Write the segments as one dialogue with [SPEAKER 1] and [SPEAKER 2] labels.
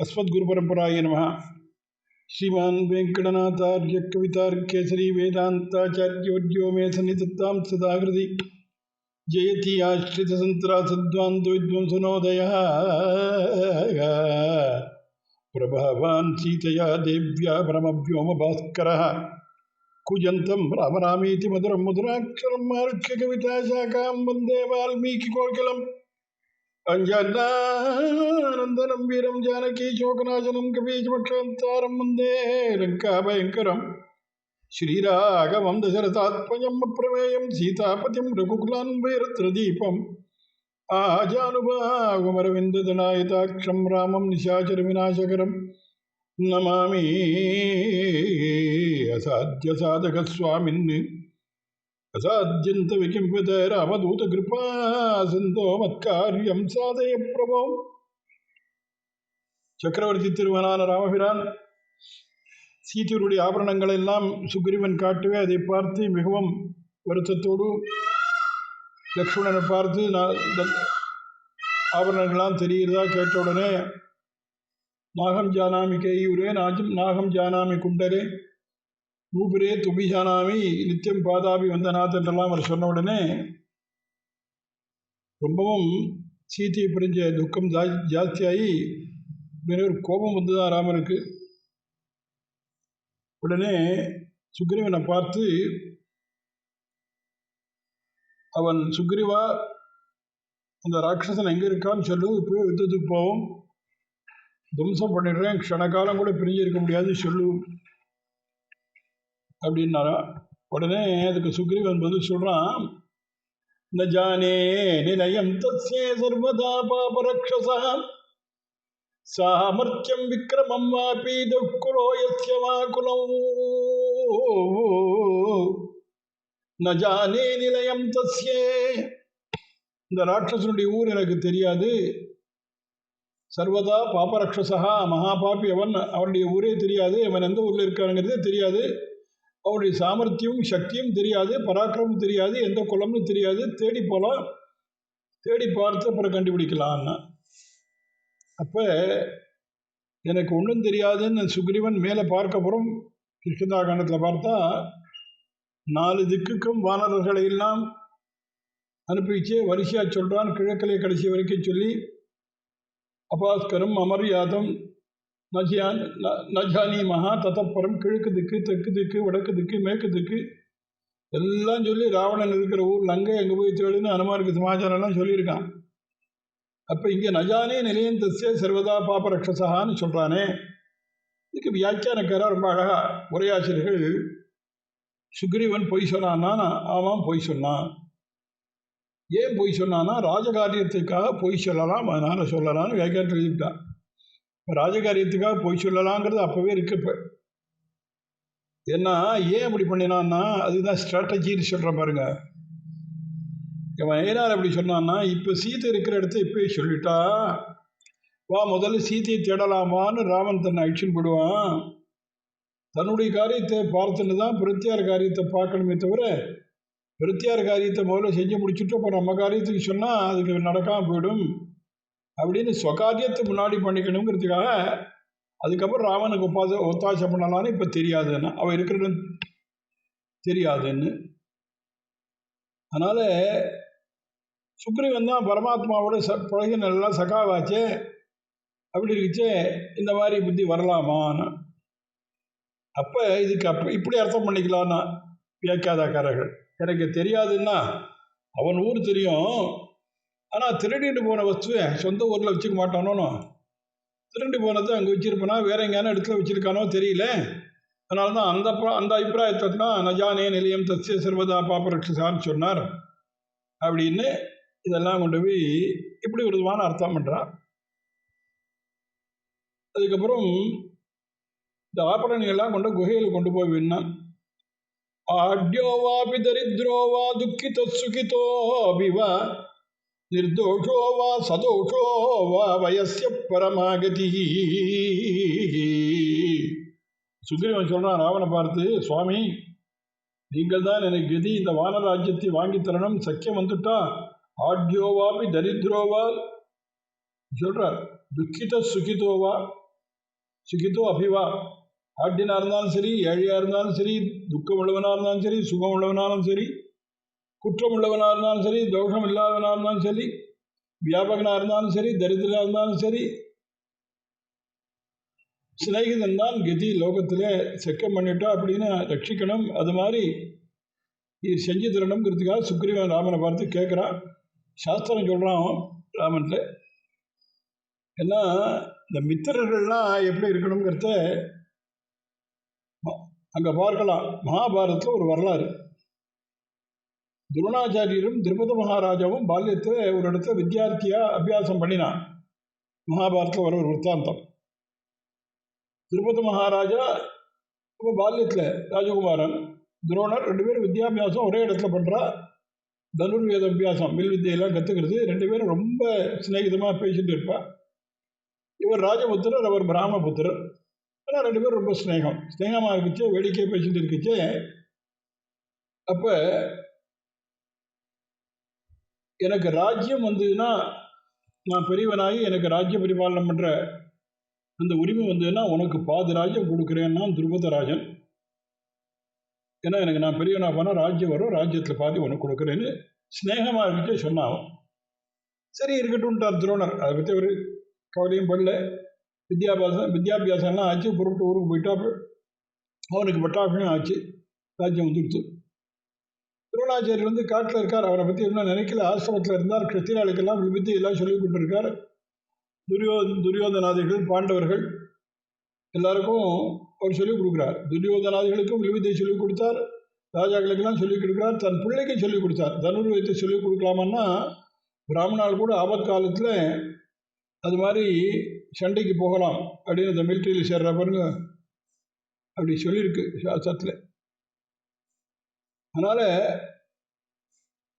[SPEAKER 1] अस्मद्गुरुपरंपराय नमः। श्रीमान वेंकटनाथार्य कवितार्केसरी वेदांताचार्यवर्यो मे सन्निधत्तां सदाकृति जयति आश्रित संत्रासद्वान्तो विद्वंसनोदयः प्रभावान् सीतया देव्या परमव्योम भास्करः कूजन्तं राम रामेति मधुरं मधुराक्षरं मार्क्ष्य कविताशाखां वन्दे वाल्मीकिकोकिलम् अंजनानंदनं वीरं जानकी शोकनाशनं कपीशमक्षान्तारं वन्दे लङ्काभयङ्करं श्रीराघवं दशरथात्मजम् अप्रमेयं सीतापतिं रघुकुलान्वयरत्नदीपम् आजानुभावमरविन्ददनायताक्षं रामं निशाचरविनाशकरं नमामि असाध्यसाधकस्वामिन् असाध्यंत विकिंपित रामदूत कृपा सिंधो मत्कार्यं साधय प्रभो। சக்கரவர்த்தி திருமகனான ராமபிரான் சீதையுடைய ஆபரணங்கள் எல்லாம் சுக்ரீவன் காட்டவே அதை பார்த்து மிகவும் வருத்தத்தோடு லக்ஷ்மணனை பார்த்து ஆபரணங்கள்லாம் தெரிகிறதா கேட்ட உடனே நாகம் ஜானாமி கையூரே நாகம் ஜானாமி குண்டரே நூபுரே துபிஜானாமி நித்தியம் பாதாபி வந்தநாத் என்றெல்லாம் அவர் சொன்ன உடனே ரொம்பவும் சீதையை புரிஞ்ச துக்கம் ஜாஸ்தியாகி ஒரு கோபம் வந்துதான் ராமருக்கு. உடனே சுக்ரீவனை பார்த்து அவன் சுக்ரீவா அந்த ராட்சசன் எங்கே இருக்கான்னு சொல்லு, இப்போவே யுத்தத்துக்கு போவோம், துவம்சம் பண்ணிடுறேன், க்ஷணகாலம் கூட பிரிஞ்சு இருக்க முடியாது சொல்லு அப்படின்னாரா. உடனே அதுக்கு சுக்ரீவன் பதில் சொல்றான், ந ஜானே நிலையம் தஸ்யே சர்வதா பாபரக்ஷசா சாமர்த்தியம் விக்ரமம் வாபி துக்குலோ யஸ்ய வா குலம் ந ஜானே நிலையம் தஸ்யே. இந்த ராட்சசனுடைய ஊர் எனக்கு தெரியாது. சர்வதா பாபரக்ஷசா மகாபாபி அவன், அவனுடைய ஊரே தெரியாது, அவன் எந்த ஊரில் இருக்கானுங்கிறதே தெரியாது, அவனுடைய சாமர்த்தியமும் சக்தியும் தெரியாது, பராக்கிரமும் தெரியாது, எந்த குலம்னு தெரியாது. தேடி போகலாம், தேடி பார்த்து அப்புறம் கண்டுபிடிக்கலான்னா. அப்போ எனக்கு ஒன்றும் தெரியாதுன்னு சுக்ரீவன் மேலே பார்க்க போகிறோம். கிருஷ்ணதாகாண்டத்தில் பார்த்தா 4 திக்குக்கும் வானரர்களை எல்லாம் அனுப்பிச்சே வரிசையாக சொல்கிறான். கிழக்கிலே கடைசி வரைக்கும் சொல்லி அபாஸ்கரம் அமர்யாதம் நஜானி மகா தத்தப்பரம், கிழக்கு திக்கு தெற்கு திக்கு வடக்கு திக்கு மேற்கு திக்கு எல்லாம் சொல்லி ராவணன் இருக்கிற ஊர் லங்கை எங்கே போய் தேடுன்னு அனுமாருக்கு சமாச்சாரம்லாம் சொல்லியிருக்கான். அப்போ இங்கே நஜானே நிலையம் தஸ்ய சர்வதா பாப ரக்ஷசான்னு சொல்கிறானே, இதுக்கு வியாக்கியானக்காரர் ரொம்ப அழகா உரையாசிரியர்கள் சுக்ரீவன் பொய் சொன்னான்னா, ஆமாம் பொய் சொன்னான். ஏன் பொய் சொன்னான்னா ராஜகாரியத்துக்காக பொய் சொல்லலாம், அதனால் சொல்லலாம்னு வியாக்கியானம் எழுதிவிட்டான். ராஜகாரியத்துக்காக பொய் சொல்லலாங்கிறது அப்போவே இருக்கு. இப்போ ஏன்னா ஏன் அப்படி பண்ணினான்னா அதுதான் ஸ்ட்ராட்டஜின்னு சொல்கிற பாருங்க. இவன் ஏனார் அப்படி சொன்னான்னா, இப்போ சீதை இருக்கிற இடத்த இப்போயே சொல்லிட்டா, வா முதல்ல சீதையை தேடலாமான்னு ராமன் தன்னை அழிச்சுன்னு போடுவான். தன்னுடைய காரியத்தை பார்த்துன்னு தான் பிரத்தியார் காரியத்தை பார்க்கணுமே தவிர, பிரத்தியார் காரியத்தை முதல்ல செஞ்சு முடிச்சுட்டு அப்புறம் நம்ம காரியத்துக்கு சொன்னால் அதுக்கு நடக்காமல் போயிடும் அப்படின்னு ஸ்வகாரியத்தை முன்னாடி பண்ணிக்கணுங்கிறதுக்காக அதுக்கப்புறம் ராமனுக்கு ஒத்தாசை பண்ணலான்னு இப்போ தெரியாதுன்னு, அவன் இருக்கிறது தெரியாதுன்னு. அதனால் சுக்ரீவன் தான் பரமாத்மாவோட பழகி நல்லா சகாவாச்சே, அப்படி இருக்குச்சே இந்த மாதிரி புத்தி வரலாமான்னு. அப்போ இதுக்கு இப்படி அர்த்தம் பண்ணிக்கலான்னா வியாக்கியாதாக்காரர்கள், எனக்கு தெரியாதுன்னா அவன் ஊர் தெரியும், ஆனால் திருடிட்டு போன வஸ்துவை சொந்த ஊரில் வச்சுக்க மாட்டானோன்னு, திருண்டு போனதை அங்கே வச்சுருப்பானா வேற எங்கேயான இடத்துல வச்சுருக்கானோ தெரியல. அதனால தான் அந்த அபிப்பிராயத்தை தான் நஜானே நிலையம் தஸ்ய சர்வதா பாபரக்ஷசான்னு சொன்னார் அப்படின்னு இதெல்லாம் கொண்டு போய் இப்படி ஒரு விதமான அர்த்தம் பண்ணுறார். அதுக்கப்புறம் இந்த ஆபரணங்கள்லாம் கொண்டு குகையில் கொண்டு போய் வின்னான். ஆட்யோவாபி தரித்ரோவா துக்கித சுகிதோபிவா நிர்தோஷோவா சதோஷோவா வயசிய பரமாகதி. சுக்ரீவன் சொல்றான் ராவனை பார்த்து, சுவாமி நீங்கள் தான் எனக்கு கதி, இந்த வானராஜ்யத்தை வாங்கி தரணும், சக்கியம் வந்துட்டா ஆட்யோவாபி தரித்ரோவா சொல்றார், துக்கித சுகிதோவா சுகித்தோ அபிவா. ஆட்டினா இருந்தாலும் சரி, ஏழையாக இருந்தாலும் சரி, துக்கம் உள்ளவனாக இருந்தாலும் சரி, சுகம் உள்ளவனாலும் சரி, குற்றம் உள்ளவனாக இருந்தாலும் சரி, தோஷம் இல்லாதவனாக இருந்தாலும் சரி, வியாபகனாக இருந்தாலும் சரி, தரித்திரனாக இருந்தாலும் சரி, சிநேகிதன் தான் கதி லோகத்தில் செக்கம் பண்ணிட்டா அப்படின்னு ரட்சிக்கணும். அது மாதிரி இது செஞ்சு தரணுங்கிறதுக்காக சுக்ரீவன் ராமனை பார்த்து கேட்குறான். சாஸ்திரம் சொல்கிறான் ராமன்ல. ஏன்னா இந்த மித்திரர்கள்லாம் எப்படி இருக்கணுங்கிறத அங்கே பார்க்கலாம். மகாபாரதத்தில் ஒரு வரலாறு. துரோணாச்சாரியரும் திரௌபதி மகாராஜாவும் பால்யத்தில் ஒரு இடத்துல வித்தியார்த்தியாக அபியாசம் பண்ணினான். மகாபாரதத்தில் வர ஒரு விற்த்தாந்தம். திரௌபதி மகாராஜா இப்போ பால்யத்தில் ராஜகுமாரன், துரோணர் 2 பேரும் வித்யாபியாசம் ஒரே இடத்துல பண்ணுறா. தனுர்வேத அபியாசம், வில் வித்தியெல்லாம் கற்றுக்கிறது. 2 பேரும் ரொம்ப சிநேகிதமாக பேசிட்டு இருப்பா. இவர் ராஜபுத்திரர், அவர் பிராமணபுத்திரர். ஆனால் 2 பேரும் ரொம்ப ஸ்நேகமாக இருக்குச்சே, வேடிக்கையாக பேசிட்டு இருக்குச்சே. அப்போ எனக்கு ராஜ்யம் வந்ததுன்னா, நான் பெரியவனாகி எனக்கு ராஜ்ய பரிபாலனம் பண்ணுற அந்த உரிமை வந்ததுன்னா உனக்கு பாதி ராஜ்யம் கொடுக்குறேன்னா துருபதராஜன். ஏன்னா எனக்கு நான் பெரியவனாக போனால் ராஜ்யம் வரும், ராஜ்யத்தில் பாதி உனக்கு கொடுக்குறேன்னு ஸ்நேகமாக இருக்கிட்டே சொன்னான். சரி இருக்கட்டும்ட்டார் துரோணர். அதை பற்றி ஒரு கவலையும் படல. வித்யாபியாசம்லாம் ஆச்சு. புறப்பட்டு ஊருக்கு போயிட்டா. அவனுக்கு பட்டாபிஷேகம் ஆச்சு, ராஜ்யம் வந்துடுத்து. துரோணாச்சாரியர் காட்டில் இருக்கார். அவரை பற்றி இன்னும் நினைக்கல. ஆசிரமத்தில் இருந்தார். கிருத்தினாளுக்கெல்லாம் விபத்து எல்லாம் சொல்லி கொடுத்துருக்கார். துரியோதனாதிகள், பாண்டவர்கள் எல்லாருக்கும் அவர் சொல்லிக் கொடுக்குறார். துரியோதனாதிகளுக்கும் வில்வித்தை சொல்லிக் கொடுத்தார். ராஜாக்களுக்கெல்லாம் சொல்லிக் கொடுக்குறார். தன் பிள்ளைக்கும் சொல்லிக் கொடுத்தார். தனுர்வேதத்தை சொல்லிக் கொடுக்கலாமன்னா பிராமணால் கூட ஆபத்காலத்தில் அது மாதிரி சண்டைக்கு போகலாம் அப்படின்னு இந்த மிலிட்ரியில் சேர்ற பாருங்க, அப்படி சொல்லியிருக்கு சாஸ்திரத்தில். அதனால்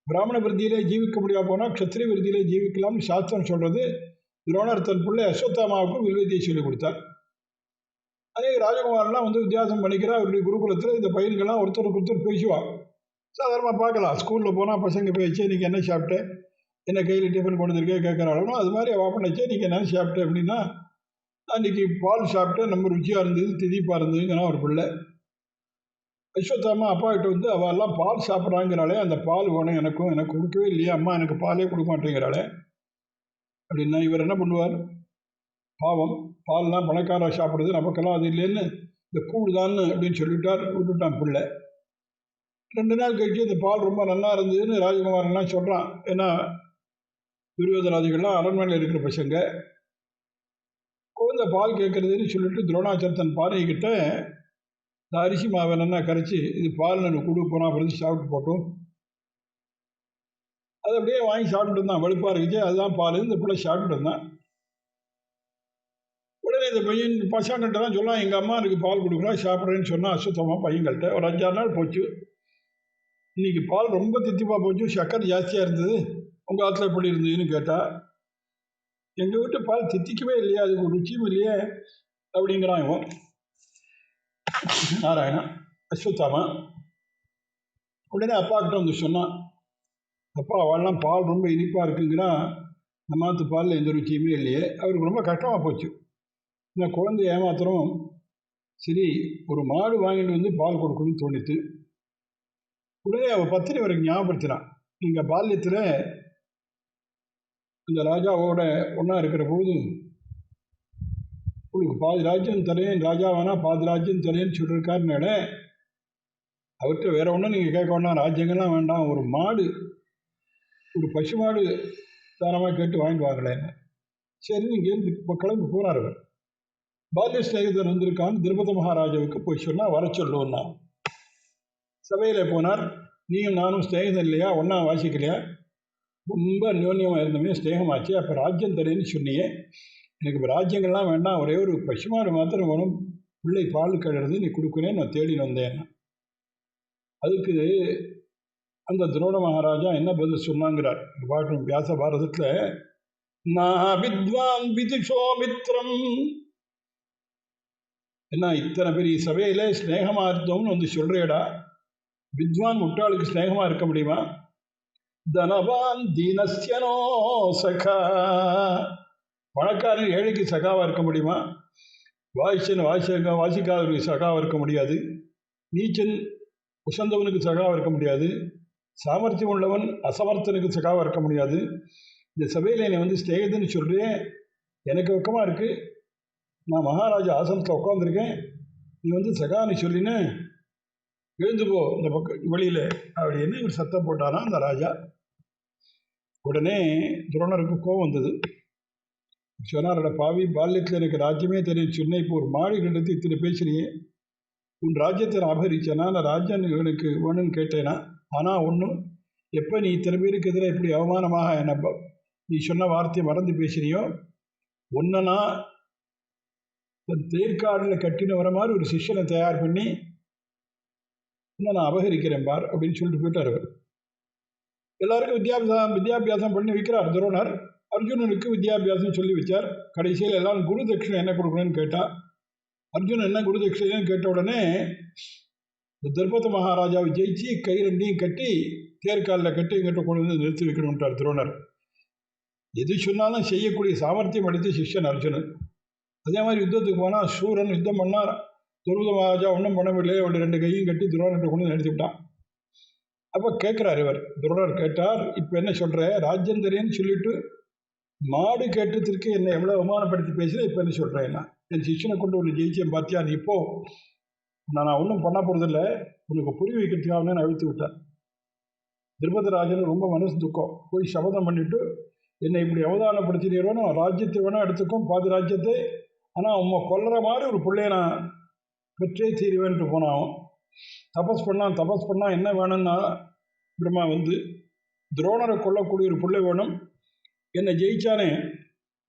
[SPEAKER 1] பிராமண விருத்தியிலே ஜீவிக்க முடியாமல் போனால் க்ஷத்ரிய விருத்தியிலே ஜீவிக்கலாம்னு சாஸ்திரம் சொல்கிறது. துரோணர் தன் பிள்ளை அஸ்வத்தாமாவுக்கும் வில்வித்தியை சொல்லிக் கொடுத்தார். அதே ராஜகுமாரெலாம் வித்தியாசம் பண்ணிக்கிறா. அவருடைய குருகுலத்தில் இந்த பையன்கள்லாம் ஒருத்தருக்கு ஒருத்தர் பேசுவான். சாதாரணமாக பார்க்கலாம். ஸ்கூலில் போனால் பசங்க பேச்சு, நீங்கள் என்ன சாப்பிட்டேன், என்ன கையில் டிஃபன் கொண்டு வந்துருக்கே கேட்குறாலும் அது மாதிரி அவள் பண்ணிச்சே, நீங்கள் என்ன சாப்பிட்டேன் அப்படின்னா, அன்றைக்கி பால் சாப்பிட்டேன், நம்ம ருச்சியாக இருந்தது, திதிப்பாக இருந்ததுங்கன்னா ஒரு பிள்ளை. அஸ்வத்தாமா அப்பா கிட்ட அவள் எல்லாம் பால் சாப்பிட்றாங்கிறாளே, அந்த பால் வேணும் எனக்கும், எனக்கு கொடுக்கவே இல்லையா அம்மா, எனக்கு பாலே கொடுக்க மாட்டேங்கிறாளே அப்படின்னா இவர் என்ன பண்ணுவார்? பாவம், பால்லாம் பணக்கார சாப்பிட்றது, நமக்கெல்லாம் அது இல்லைன்னு இந்த கூழ் தான் அப்படின்னு சொல்லிவிட்டார். விட்டுட்டான் பிள்ளை. 2 நாள் கழிச்சு இந்த பால் ரொம்ப நல்லா இருந்ததுன்னு ராஜகுமாரன்லாம் சொல்கிறான். ஏன்னா துரியோதனாதிகள்லாம் அரண்மனையில் இருக்கிற பசங்க. குழந்தை பால் கேட்குறதுன்னு சொல்லிட்டு துரோணாச்சாரியர் தன் பானைகிட்ட இந்த அரிசி மாவை நல்லா கரைச்சி இது பால் எனக்கு கொடுக்க போனால் அப்புறம் சாப்பிட்டு போட்டோம். அதை அப்படியே வாங்கி சாப்பிட்டு இருந்தான். வெளுப்பாக இருக்குச்சு, அதுதான் பால். இந்த பிள்ளை சாப்பிட்டு இருந்தான். உடனே இந்த பையன் பசங்கள்கிட்ட தான் சொல்லலாம், எங்கள் அம்மா எனக்கு பால் கொடுக்குறா, சாப்பிட்றேன்னு சொன்னால் அசுத்தமாக பையன்கள்கிட்ட. ஒரு 5-6 நாள் போச்சு. இன்றைக்கி பால் ரொம்ப தித்திப்பாக போச்சு, சக்கரை ஜாஸ்தியாக இருந்தது, உங்கள் ஆற்றுல எப்படி இருந்ததுன்னு கேட்டால், எங்கள் வீட்டு பால் தித்திக்கவே இல்லையா, அதுக்கு ஒரு ருச்சியும் இல்லையே அப்படிங்கிறான் இவன் நாராயணன் அஸ்வத்தாமா. உடனே அப்பா கிட்ட சொன்னான், அப்பா அவள்லாம் பால் ரொம்ப இனிப்பாக இருக்குங்கிறா, நம்மாத்து பாலில் எந்த ருச்சியுமே இல்லையே. அவருக்கு ரொம்ப கஷ்டமாக போச்சு. இந்த குழந்தை ஏமாத்திரம். சரி, ஒரு மாடு வாங்கிட்டு பால் கொடுக்கணும்னு தோணித்து. உடனே அவள் பத்தினி வரைக்கும் ஞாபகப்படுத்தினான், நீங்கள் பால்யத்தில் இந்த ராஜாவோட ஒன்றா இருக்கிற போது உங்களுக்கு பாதி ராஜ்யம் தரேன், ராஜாவானா பாதி ராஜ்யம் தரேன்னு சொல்லியிருக்காருனால அவர்கிட்ட வேற ஒன்றும் நீங்கள் கேட்க வேண்டாம், ராஜ்யங்கள்லாம் வேண்டாம், ஒரு மாடு, ஒரு பசு மாடு தானமாக கேட்டு வாங்கிட்டு வாங்கலேன்னு. சரி, இங்கேருந்து இப்போ கிளம்பி போனார். அவர் பால்ய ஸ்நேகிதர் வந்திருக்கான்னு திரௌபதி மகாராஜாவுக்கு போய் சொன்னால் வர சொல்லுவோன்னா. சபையில் போனார். நீயும் நானும் ஸ்நேகிதம் இல்லையா, ஒன்றா வாசிக்கலையா, ரொம்ப அந்யோன்யமாக இருந்தமே, ஸ்நேகமாச்சு, அப்போ ராஜ்யம் தரேன்னு சொன்னியே, எனக்கு இப்போ ராஜ்யங்கள்லாம் வேண்டாம், ஒரே ஒரு பசுமாடு மாத்திரம் வேணும், பிள்ளை பால் கழுறது நீ கொடுக்குறேன்னு நான் தேடின்னு வந்தேன். அதுக்கு அந்த துரோண மகாராஜா என்ன பதில் சொன்னாங்கிறார் பாட்டும் வியாச பாரதத்தில். நான் வித்வான் விதுஷோமித்ரம், என்ன இத்தனை பெரிய சபையில் ஸ்நேகமாக இருந்தோம்னு சொல்கிறேடா, வித்வான் முட்டாளுக்கு ஸ்நேகமாக இருக்க முடியுமா? தனவான் தீனஸ்யனோ சகா, பணக்காரன் ஏழைக்கு சகாவாக இருக்க முடியுமா? வாசிச்சன் வாசிக்காதவருக்கு சகாவாக இருக்க முடியாது, நீச்சன் உசந்தவனுக்கு சகாவாக இருக்க முடியாது, சாமர்த்தியம் உள்ளவன் அசமர்த்தனுக்கு சகாவாக இருக்க முடியாது. இந்த சபையில் என்னை வந்து ஸ்நேகிதன்னு சொல்கிறேன், எனக்கு வெக்கமாக இருக்குது, நான் மகாராஜா ஆசனத்தில் உட்காந்துருக்கேன், நீ வந்து சகான்னு சொல்லின்னு எழுந்து போ இந்த பக்கம் வெளியில் அப்படின்னு ஒரு சத்தம் போட்டானா அந்த ராஜா. உடனே துரோணருக்கு கோபம் வந்தது. சொன்னாரோட பாவி, பால்யத்தில் எனக்கு ராஜ்யமே தெரியும் சொன்ன, இப்போ ஒரு மாடி கண்டத்து இத்தனை பேசுறியே, உன் ராஜ்யத்தை நான் அபகரிச்சேனா, நான் ராஜ்யம் எனக்கு வேணும்னு கேட்டேனா? ஆனால் ஒன்றும், எப்போ நீ இத்தனை பேருக்கு எதிராக இப்படி அவமானமாக என்ன நீ சொன்ன வார்த்தையை மறந்து பேசுறியோ, ஒன்றுனா தேர்காடில் கட்டின வர மாதிரி ஒரு சிஷ்யனை தயார் பண்ணி இன்னும் நான் அபகரிக்கிறேன் பார் அப்படின்னு சொல்லிட்டு போயிட்டார். அவர் எல்லாருக்கும் வித்யாபியாசம் பண்ணி வைக்கிறார் துரோணர். அர்ஜுனனுக்கு வித்யாபியாசம் சொல்லி வச்சார். கடைசியில் எல்லாரும் குரு தட்சிணை என்ன கொடுக்கணும்னு கேட்டா, அர்ஜுனன் என்ன குரு தட்சிணைன்னு கேட்ட உடனே இந்த திரௌபதி மகாராஜாவை ஜெயிச்சு கை ரெண்டையும் கட்டி தேர்காலில் கட்டி எங்கிட்ட கொண்டு வந்து நிறுத்தி வைக்கணும்ட்டார் துரோணர். எது சொன்னாலும் செய்யக்கூடிய சாமர்த்தியம் அளித்த சிஷ்யன் அர்ஜுனன். அதே மாதிரி யுத்தத்துக்கு போனால் சூரன் யுத்தம் பண்ணார். திரௌபதி மகாராஜா ஒன்றும் பண்ணவில்லை, அவருடைய 2 கையும் கட்டி துரோணர்கிட்ட கொண்டு நிறுத்தி விட்டான். அப்போ கேட்குறார் இவர், துரோணர் கேட்டார், இப்போ என்ன சொல்கிற, ராஜேந்திரன்னு சொல்லிட்டு மாடு கேட்டதற்கு என்னை எவ்வளோ அவமானப்படுத்தி பேசுகிறேன், இப்போ என்ன சொல்கிறேன்னா, என் சிஷ்யனை கொண்டு ஒன்று ஜெயிச்சேன் பார்த்தியா, நீ இப்போ நான் ஒன்றும் பண்ண போகிறதில்ல, உனக்கு புரிய வைக்கிறதுக்காக நான் அழுத்து விட்டேன். திருப்பதிராஜன் ரொம்ப மனசு துக்கம், போய் சபதம் பண்ணிவிட்டு என்னை இப்படி அவதானப்படுத்தினீரோன்னு ராஜ்யத்தை வேணால் எடுத்துக்கும், பாதி ராஜ்யத்தை, ஆனால் உண்மை கொல்லுற மாதிரி ஒரு பிள்ளைய நான் பெற்றே தீருவேன்ட்டு போனான். தபஸ் பண்ணால் என்ன வேணும்னா, பிரம்மா வந்து துரோணரை கொல்லக்கூடிய ஒரு பிள்ளை வேணும், என்னை ஜெயிச்சானே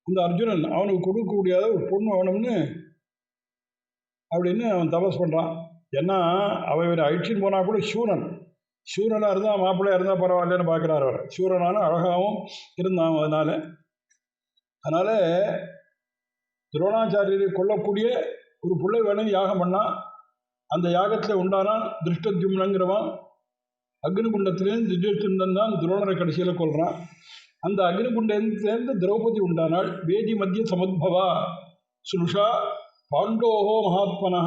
[SPEAKER 1] அந்த அர்ஜுனன் அவனுக்கு கொடுக்கக்கூடிய ஒரு பொண்ணு வேணும்னு அப்படின்னு அவன் தபஸ் பண்ணுறான். ஏன்னா அவன் அழிச்சின்னு போனால் கூட சூரனாக இருந்தால் மாப்பிள்ளையாக இருந்தால் பரவாயில்லன்னு பார்க்குறாரு. அவர் சூரனான அழகாகவும் இருந்தான். அதனால் துரோணாச்சாரியரை கொல்லக்கூடிய ஒரு பிள்ளை வேணும் யாகம் பண்ணால், அந்த யாகத்தில் உண்டானான் திருஷ்டத்யும்னங்கிறவன். அக்னிகுண்டத்திலேருந்து திருஷ்டன் தான் துரோணரை கடைசியில் கொள்கிறான். அந்த அக்னிகுண்டத்திலேருந்து திரௌபதி உண்டானாள். வேதி மத்திய சமுத்பவா சுனுஷா பாண்டோஹோ மகாத்மனா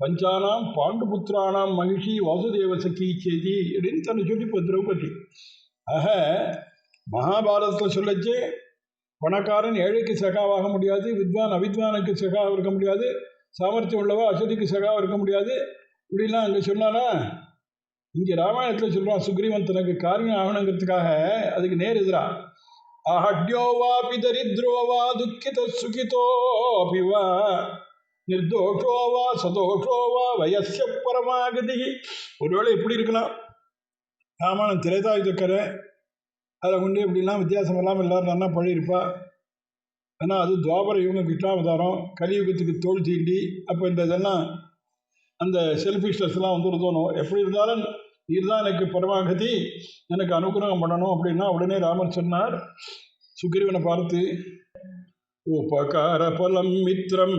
[SPEAKER 1] பஞ்சானாம் பாண்டுபுத்திரானாம் மகிஷி வாசுதேவ சகி சேதி அப்படின்னு தன்னை சொல்லி இப்போ திரௌபதி. ஆக மகாபாரதத்தில் சொல்லச்சே பணக்காரன் ஏழைக்கு சகாவாக முடியாது, வித்வான் அவித்வானுக்கு சகாவாக இருக்க முடியாது, சாமர்த்தியம் உள்ளவா அசதிக்கு சகாவாக இருக்க முடியாது, இப்படிலாம் அங்கே சொன்னானா. இங்கே ராமாயணத்தில் சொல்கிறான், சுக்ரீவன் தனக்கு காரியம் ஆகணுங்கிறதுக்காக அதுக்கு நேர் எதிரா அஹட்யோவா பிதரித்ரோவா துக்கித சுகிதோபிவா நிர்தோஷோவா சதோஷோவா வயசிய பரமாகதி. ஒருவேளை எப்படி இருக்கலாம், ராமாயணம் திரேதாயுதக்கரை அதை கொண்டு இப்படிலாம் வித்தியாசம் இல்லாமல் எல்லோரும் நல்லா பழியிருப்பா. ஏன்னா அது துவாபர யுக கிருஷ்ணாவதாரம், கலியுகத்துக்கு தோல் தீண்டி அப்போ இந்த இதெல்லாம் அந்த செல்ஃபிஷ்னஸ்லாம் வந்து தோணும். எப்படி இருந்தாலும் இதுதான் எனக்கு பரமாகதி, எனக்கு அனுகிரகம் பண்ணணும் அப்படின்னா உடனே ராமன் சொன்னார் சுக்ரீவனை பார்த்து, உபகார பலம் மித்ரம்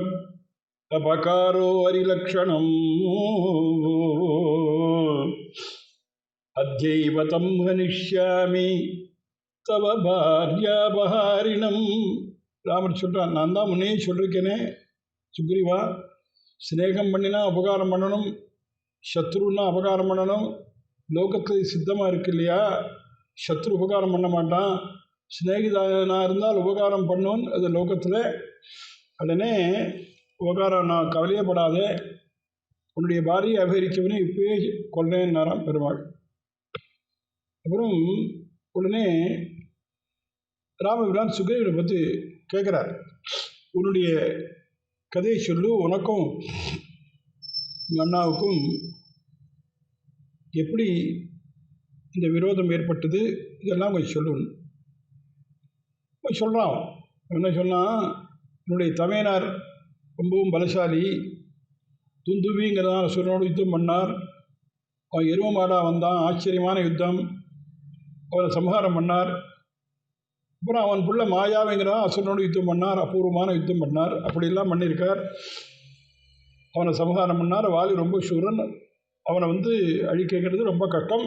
[SPEAKER 1] அபகாரோ அரிலக்ஷணம் அத்யைவதம் ஹனிஷ்யாமி தவ பாரியாபஹாரிணம். ராமர் சொல்கிறான், நான் தான் முன்னே சொல்லியிருக்கேனே சுக்ரீவா, ஸ்நேகம் பண்ணினா அபகாரம் பண்ணணும், சத்ருன்னா அபகாரம் பண்ணணும். லோகத்தில் சித்தமாக இருக்கு இல்லையா, சத்ரு உபகாரம் பண்ண மாட்டான், ஸ்நேகிதனாக இருந்தால் உபகாரம் பண்ணும் அது லோகத்தில். உடனே உபகாரம் நான் கவலையப்படாதே, உன்னுடைய பாரியை அபகரித்தவனே இப்போயே கொல்றேன்னாராம் பெருமாள். அப்புறம் உடனே ராமபிரான் சுக்ரீவனை பற்றி கேட்குறார், உன்னுடைய கதையை சொல்லு, உனக்கும் அண்ணாவுக்கும் எப்படி இந்த விரோதம் ஏற்பட்டது, இதெல்லாம் கொஞ்சம் சொல்லணும். சொல்கிறான். என்ன சொன்னால், என்னுடைய தமையனார் ரொம்பவும் பலசாலி, துந்துபிங்கிறதான் அசுரனோடு யுத்தம் பண்ணார். அவன் எரும மாடாக வந்தான், ஆச்சரியமான யுத்தம், அவனை சம்ஹாரம் பண்ணார். அப்புறம் அவன் புள்ள மாயாவிங்கிறதான் அசுரனோடு யுத்தம் பண்ணார், அபூர்வமான யுத்தம் பண்ணார், அப்படிலாம் பண்ணியிருக்கார். அவனை சம்ஹாரம் பண்ணார். வாலி ரொம்ப சூரன், அவனை வந்து அழிக்கிறது ரொம்ப கஷ்டம்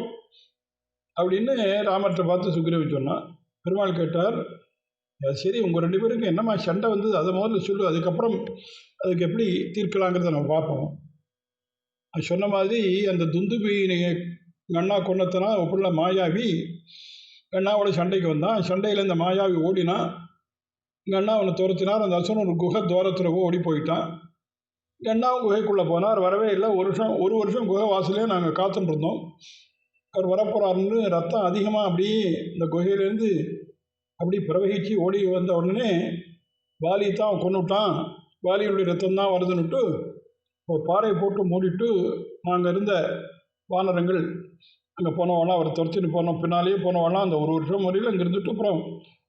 [SPEAKER 1] அப்படின்னு ராமர்கிட்ட பார்த்து சுக்ரீவன் சொன்னான். பெருமாள் கேட்டார், சரி, உங்கள் 2 பேருக்கு என்னம்மா சண்டை வந்தது, அதை முதல்ல சொல்லு, அதுக்கப்புறம் அதுக்கு எப்படி தீர்க்கலாங்கிறத நம்ம பார்ப்போம். அது சொன்ன மாதிரி அந்த துந்துபி கண்ணா கொன்னத்தனா உள்ள மாயாவி கண்ணாவோட சண்டைக்கு வந்தான். சண்டையில் இந்த மாயாவி ஓடினான். கண்ணா அவனை துரத்தினார். அந்த அசுரன் ஒரு குகை துவாரத்தில் ஓடி போயிட்டான். கண்ணாவும் குகைக்குள்ளே போனார், வரவே இல்லை. ஒரு வருஷம் குகை வாசலே நாங்கள் காத்துட்டு இருந்தோம். அவர் வரப்போகிறாருன்னு ரத்தம் அதிகமாக அப்படியே இந்த குகையிலேருந்து அப்படி பிரவகிச்சு ஓடி வந்த உடனே வாலி தான் கொண்டுட்டான், வாலியுடைய ரத்தம் தான் வருதுன்னுட்டு ஒரு பாறையை போட்டு மூடிட்டு நாங்கள் இருந்த வானரங்கள் அங்கே போனவெல்லாம் அவரை துரத்தின்னு போனோம். பின்னாலேயே போனவெல்லாம் அந்த ஒரு வருஷம் முறையில் அங்கே இருந்துட்டு அப்புறம்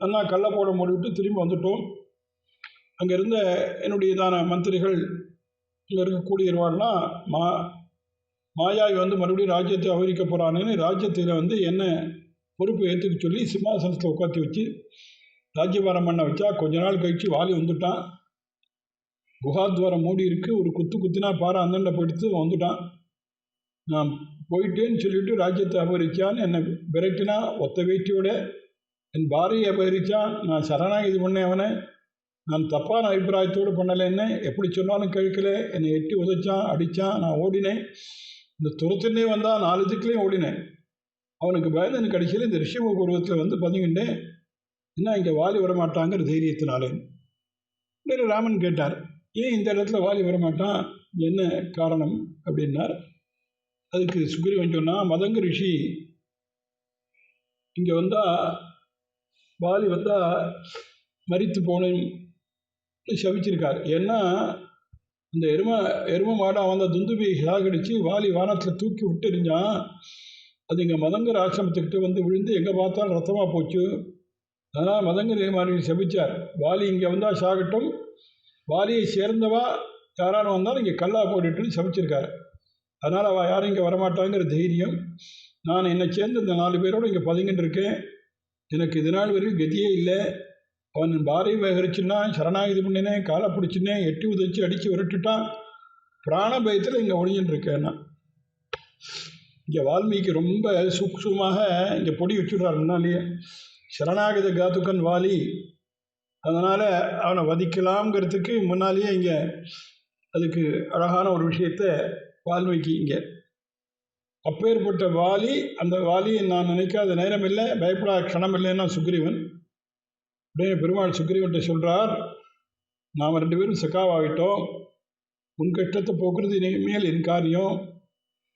[SPEAKER 1] நல்லா கல்லை போட மூடிவிட்டு திரும்பி வந்துட்டோம். அங்கே இருந்த என்னுடையதான மந்திரிகள் இங்கே இருக்கக்கூடியவாள்லாம் மாயாவி மறுபடியும் ராஜ்யத்தை அபகரிக்க போகிறானேன்னு ராஜ்யத்தில் என்ன பொறுப்பை ஏற்றுக்க சொல்லி சிம்மாசனத்தில் உட்காத்தி வச்சு ராஜ்யபாரம் பண்ண வச்சா. கொஞ்ச நாள் கழித்து வாலி வந்துட்டான். குகாத்வாரம் மூடி இருக்கு, ஒரு குத்தினா பாறை அந்தண்டை போயிடுத்து வந்துட்டான். நான் போயிட்டேன்னு சொல்லிவிட்டு ராஜ்யத்தை அபகரிச்சான்னு என்னை விரட்டினா. ஒத்த வேட்டியோட என் பாரியை அபகரித்தான். நான் சரணாகதி பண்ணேன் அவனை. நான் தப்பான அபிப்பிராயத்தோடு பண்ணலைன்னு எப்படி சொன்னாலும் கேட்கல. என்னை எட்டி உதைச்சான், அடித்தான். நான் ஓடினேன். இந்த துரத்துன்னே வந்தால் 4 திக்குலேயும் ஓடினேன். அவனுக்கு பயந்து கடைசியில் இந்த ரிஷிமுக உருவத்தில் பதுங்கிட்டேன். என்ன இங்கே வாலி வரமாட்டாங்கிற தைரியத்தினாலே ராமன் கேட்டார், ஏன் இந்த இடத்துல வாலி வரமாட்டான், என்ன காரணம் அப்படின்னார். அதுக்கு சுக்ரீவன் சொன்னால், மதங்க ரிஷி இங்கே வந்தால் வாலி வந்தால் மரித்து போகணும்னு சபிச்சிருக்கார். ஏன்னா இந்த எரும மாடாக வந்த துந்துபியை சாகடித்து வாலி வானத்தில் தூக்கி விட்டுருந்தான். அது இங்கே மதங்கர் ஆசிரமத்துக்கிட்ட விழுந்து எங்கே பார்த்தாலும் ரத்தமாக போச்சு. அதனால் மதங்கர் மாதிரி சபிச்சார், வாலி இங்கே வந்தால் சாகட்டும், வாலியை சேர்ந்தவா யாரானு வந்தாலும் இங்கே கல்லா போட்டுட்டுன்னு சபிச்சிருக்காரு. அதனால் அவள் யாரும் இங்கே வரமாட்டாங்கிற தைரியம். நான் என்னை சேர்ந்து இந்த 4 பேரோடு இங்கே பதுங்கிட்டு இருக்கேன். எனக்கு இது நாள் வரையும் கதியே இல்லை. அவன் பாரை வகரிச்சுன்னா சரணாகிதி பண்ணினேன், காலை பிடிச்சினேன், எட்டி உதைச்சி அடித்து விரட்டுட்டான். பிராண பயத்தில் இங்கே ஒழிஞ்சின்னு இருக்கேன். நான் இங்கே வால்மீகி ரொம்ப சூக்ஷமாக இங்கே பொடி வச்சுடுறார் முன்னாலேயே. சரணாகத காத்துக்கன் வாலி, அதனால் அவனை வதிக்கலாம்ங்கிறதுக்கு முன்னாலேயே இங்கே அதுக்கு அழகான ஒரு விஷயத்தை வால்மீகி இங்கே அப்பேற்பட்ட வாலி. அந்த வாலியை நான் நினைக்காத நேரம் இல்லை, பயப்படாத க்ஷணம் இல்லைன்னா சுக்ரீவன் அப்படியே பெருமாள் சுக்ரீவன்கிட்ட சொல்கிறார், நாம் 2 பேரும் சக்காவாகிட்டோம். உன் கஷ்டத்தை போக்குறது இனிமேல் என் காரியம்.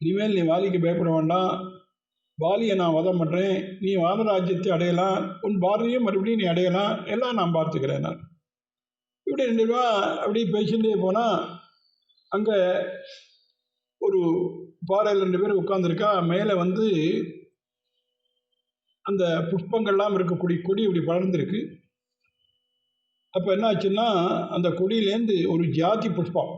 [SPEAKER 1] இனிமேல் நீ வாலிக்கு பயப்பட வேண்டாம். வாலியை நான் வதம் பண்ணுறேன், நீ வானராஜ்யத்தை அடையலாம், உன் பாரதியும் மறுபடியும் நீ அடையலாம், எல்லாம் நான் பார்த்துக்கிறேன். நான் இப்படி 2 ரூபா அப்படி பேசிகிட்டே போனால் அங்கே ஒரு பாறையில் 2 பேர் உட்காந்துருக்கா. மேலே அந்த புஷ்பங்கள்லாம் இருக்கக்கூடிய கொடி இப்படி படர்ந்துருக்கு. அப்போ என்ன ஆச்சுன்னா, அந்த கொடியிலேருந்து ஒரு ஜாதி புஷ்பம்,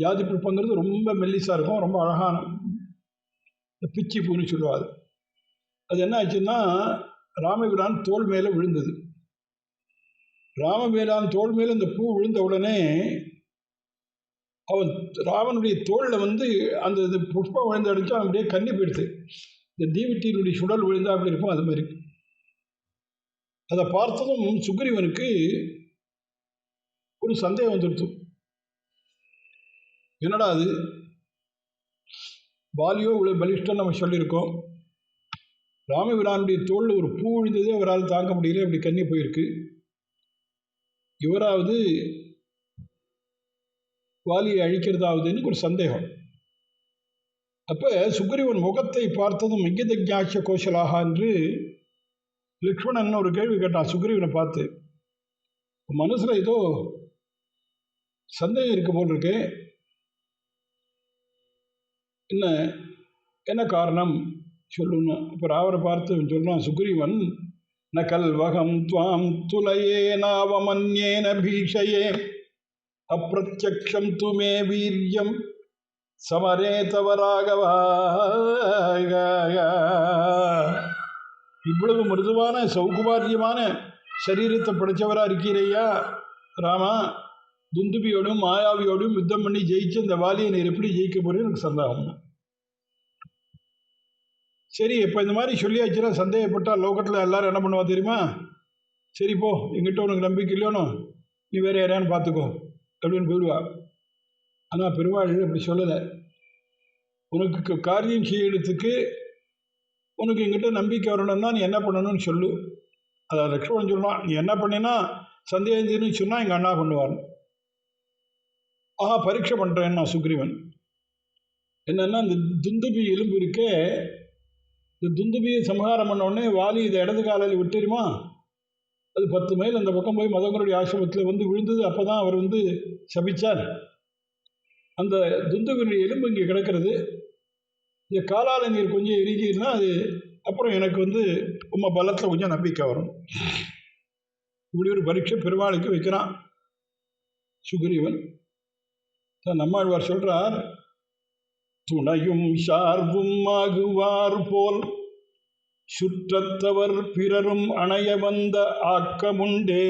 [SPEAKER 1] ஜாதி புஷ்பங்கிறது ரொம்ப மெல்லிசாக இருக்கும், ரொம்ப அழகான பிச்சி பூன்னு சொல்லுவாள். அது என்ன ஆச்சுன்னா, ராமபிரான் தோல் மேலே விழுந்தது. ராமபிரான் தோல் மேலே இந்த பூ விழுந்த உடனே அவன் ராவனுடைய தோளில் அந்த இது புஷ்பம் விழுந்து அடித்து அவன் அப்படியே கண்ணி போயிடுது. இந்த தீவட்டியினுடைய சுடல் விழுந்தா அப்படி இருக்கும், அது மாதிரி. அதை பார்த்ததும் சுக்ரீவனுக்கு ஒரு சந்தேகம் வந்துடுத்து. என்னடா அது, வாலியோ இவ்வளோ பலிஷ்டம் நம்ம சொல்லியிருக்கோம், ராமபிரானுடைய தோளில் ஒரு பூ விழுந்ததே அவரால் தாங்க முடியல, அப்படி கண்ணி போயிருக்கு. இவராவது வாலியை அழிக்கிறதாவதுன்னு ஒரு சந்தேகம். அப்போ சுக்ரீவன் முகத்தை பார்த்ததும் இங்கிதஜாட்ச கோஷலாக என்று லக்ஷ்மணன் ஒரு கேள்வி கேட்டான் சுக்ரீவனை பார்த்து. மனசில் ஏதோ சந்தேகம் இருக்க போல் இருக்கு, என்ன காரணம் சொல்லுன்னு. அப்போ ராவரை பார்த்து சொல்கிறான் சுக்ரீவன், ந கல்வகம் துவாம் துலையே நாவமன்யேன பீஷயே அப்பிரத்யக்ஷம் துமே வீரியம் சமரே தவ ராகவா. இவ்வளவு மிருதுவான சௌகுமாரியமான சரீரத்தை படைச்சவராக இருக்கிறையா ராமா, துந்துபியோடும் மாயாவியோடும் யுத்தம் பண்ணி ஜெயிச்சு இந்த வாலியை நீர் எப்படி ஜெயிக்க போறேன்னு எனக்கு சந்தேகம். சரி, இப்போ இந்த மாதிரி சொல்லியாச்சுன்னா சந்தேகப்பட்டால் லோகத்தில் எல்லாரும் என்ன பண்ணுவா தெரியுமா, சரி போ, எங்கிட்ட உனக்கு நம்பிக்கை இல்லையோனோ நீ வேறு யாரையான்னு பார்த்துக்கோ அப்படின்னு போயிடுவா. ஆனால் பெருமாள் அப்படி சொல்லலை. உனக்கு காரியம் செய்யறதுக்கு உனக்கு எங்கிட்ட நம்பிக்கை வரணும்னா நீ என்ன பண்ணணும்னு சொல்லு. அதை லக்ஷ்மணன் சொல்லலாம், நீ என்ன பண்ணினா சந்தேகம் தீர்னு சொன்னால் எங்கள் அண்ணா பண்ணுவார். பரீட்சை பண்ணுறேன் நான் சுக்ரீவன். என்னென்னா இந்த துந்துபி எலும்பு இருக்கே, இந்த துந்துபியை சம்ஹாரம் பண்ணோடனே வாலி இதை இடது காலையில் விட்டுருமா, அது 10 மைல் அந்த பக்கம் போய் மதங்கருடைய ஆசிரமத்தில் விழுந்தது. அப்போ தான் அவர் சபிச்சார். அந்த துந்துபினுடைய எலும்பு இங்கே கிடக்கிறது. இந்த காலால நீர் கொஞ்சம் எரிஞ்சிருந்தா அது அப்புறம் எனக்கு உம்ம பலத்தில் கொஞ்சம் நம்பிக்கை வரும். இப்படி ஒரு பரீட்சை பெருமாளுக்கு வைக்கிறான் சுக்ரீவன். நம்மாழ்வார் சொல்றார், துணையும் சார்பும் ஆகுவார் போல் சுற்றத்தவர் பிறரும் அணைய வந்த ஆக்கமுண்டே,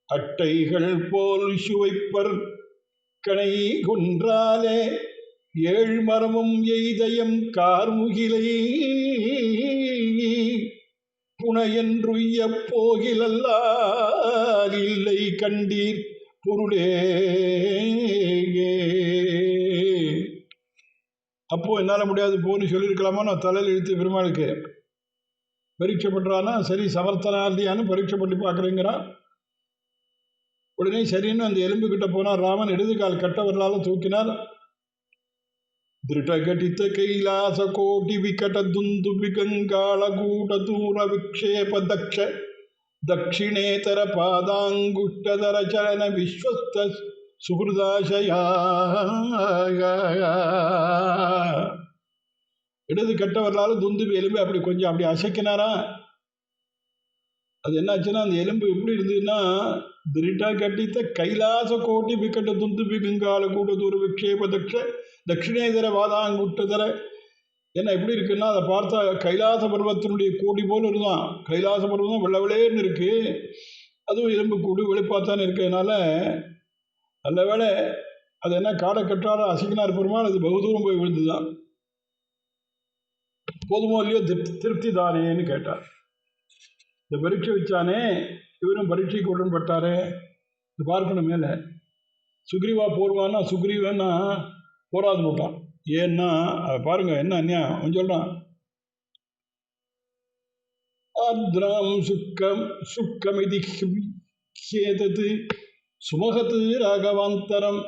[SPEAKER 1] அட்டைகள் போல் சுவைப்பர் கணை குன்றாலே ஏழ்மரமும் எய்தயம் கார்முகிலை புனையன்றுய்ய போகிலல்லால் இல்லை கண்டீர் பொருளே. அப்போ என்னால் முடியாது போன்னு சொல்லியிருக்கலாமா? நான் தலையில் இழுத்து பெருமாளுக்கு பரீட்சை பண்ணுறான்னா, சரி சமர்த்தனார்த்தியான்னு பரீட்சை பண்ணி பார்க்குறேங்கிறான். உடனே சரின்னு அந்த எலும்பு கிட்ட போனார். ராமன் இடது கால் கட்ட வரலால் தூக்கினார். திருடகடித்த கைலாச கோட்டி விகட துந்துபி கங்காள கூட தூர விக்ஷேப தக்ஷ தட்சிணேதர பாதாங்குஷ்டதர சரண விஸ்வஸ்த சுகிருதாசயா. இடது கட்ட வரலாலும் துந்துபி எலும்பு அப்படி கொஞ்சம் அப்படி அசைக்கினாரா. அது என்னாச்சுன்னா அந்த எலும்பு எப்படி இருந்ததுன்னா, திருட்டா கட்டித்த கைலாச கோட்டி விக்கட்ட துந்துபி கங்காள கூட தூர விக்ஷேப தக்ஷ தட்சிணேதர வாதாங்குட்டதர என்ன எப்படி இருக்குன்னா, அதை பார்த்தா கைலாச பருவத்தினுடைய கோடி போல் இருந்தான். கைலாச பருவம் வெள்ள விளையன்னு இருக்கு, அதுவும் எலும்பு கூடு வெளிப்பாத்தானே இருக்கிறதுனால நல்ல வேளை அது என்ன காடை கட்டாலும் அசைக்கினார் பெருமாள். அது பகுதூரம் போய் விழுந்துதான். போதுமோ இல்லையோ திருப்தி தானேன்னு கேட்டார். இந்த பரீட்சை வச்சானே இவரும் பரீட்சைக்கு உடன்பட்டாரே, இது பார்க்கணும். மேலே சுக்ரீவா போர்வான்னா சுக்ரீவன்னா போராது போட்டான். ஏன்னா அதை பாருங்க என்ன அந்நியம். அவன் சொல்றான், ஆத்ராம் சுக்கம் சுக்கமிதி கேதது சுமகத்து ராகவாந்தரம்.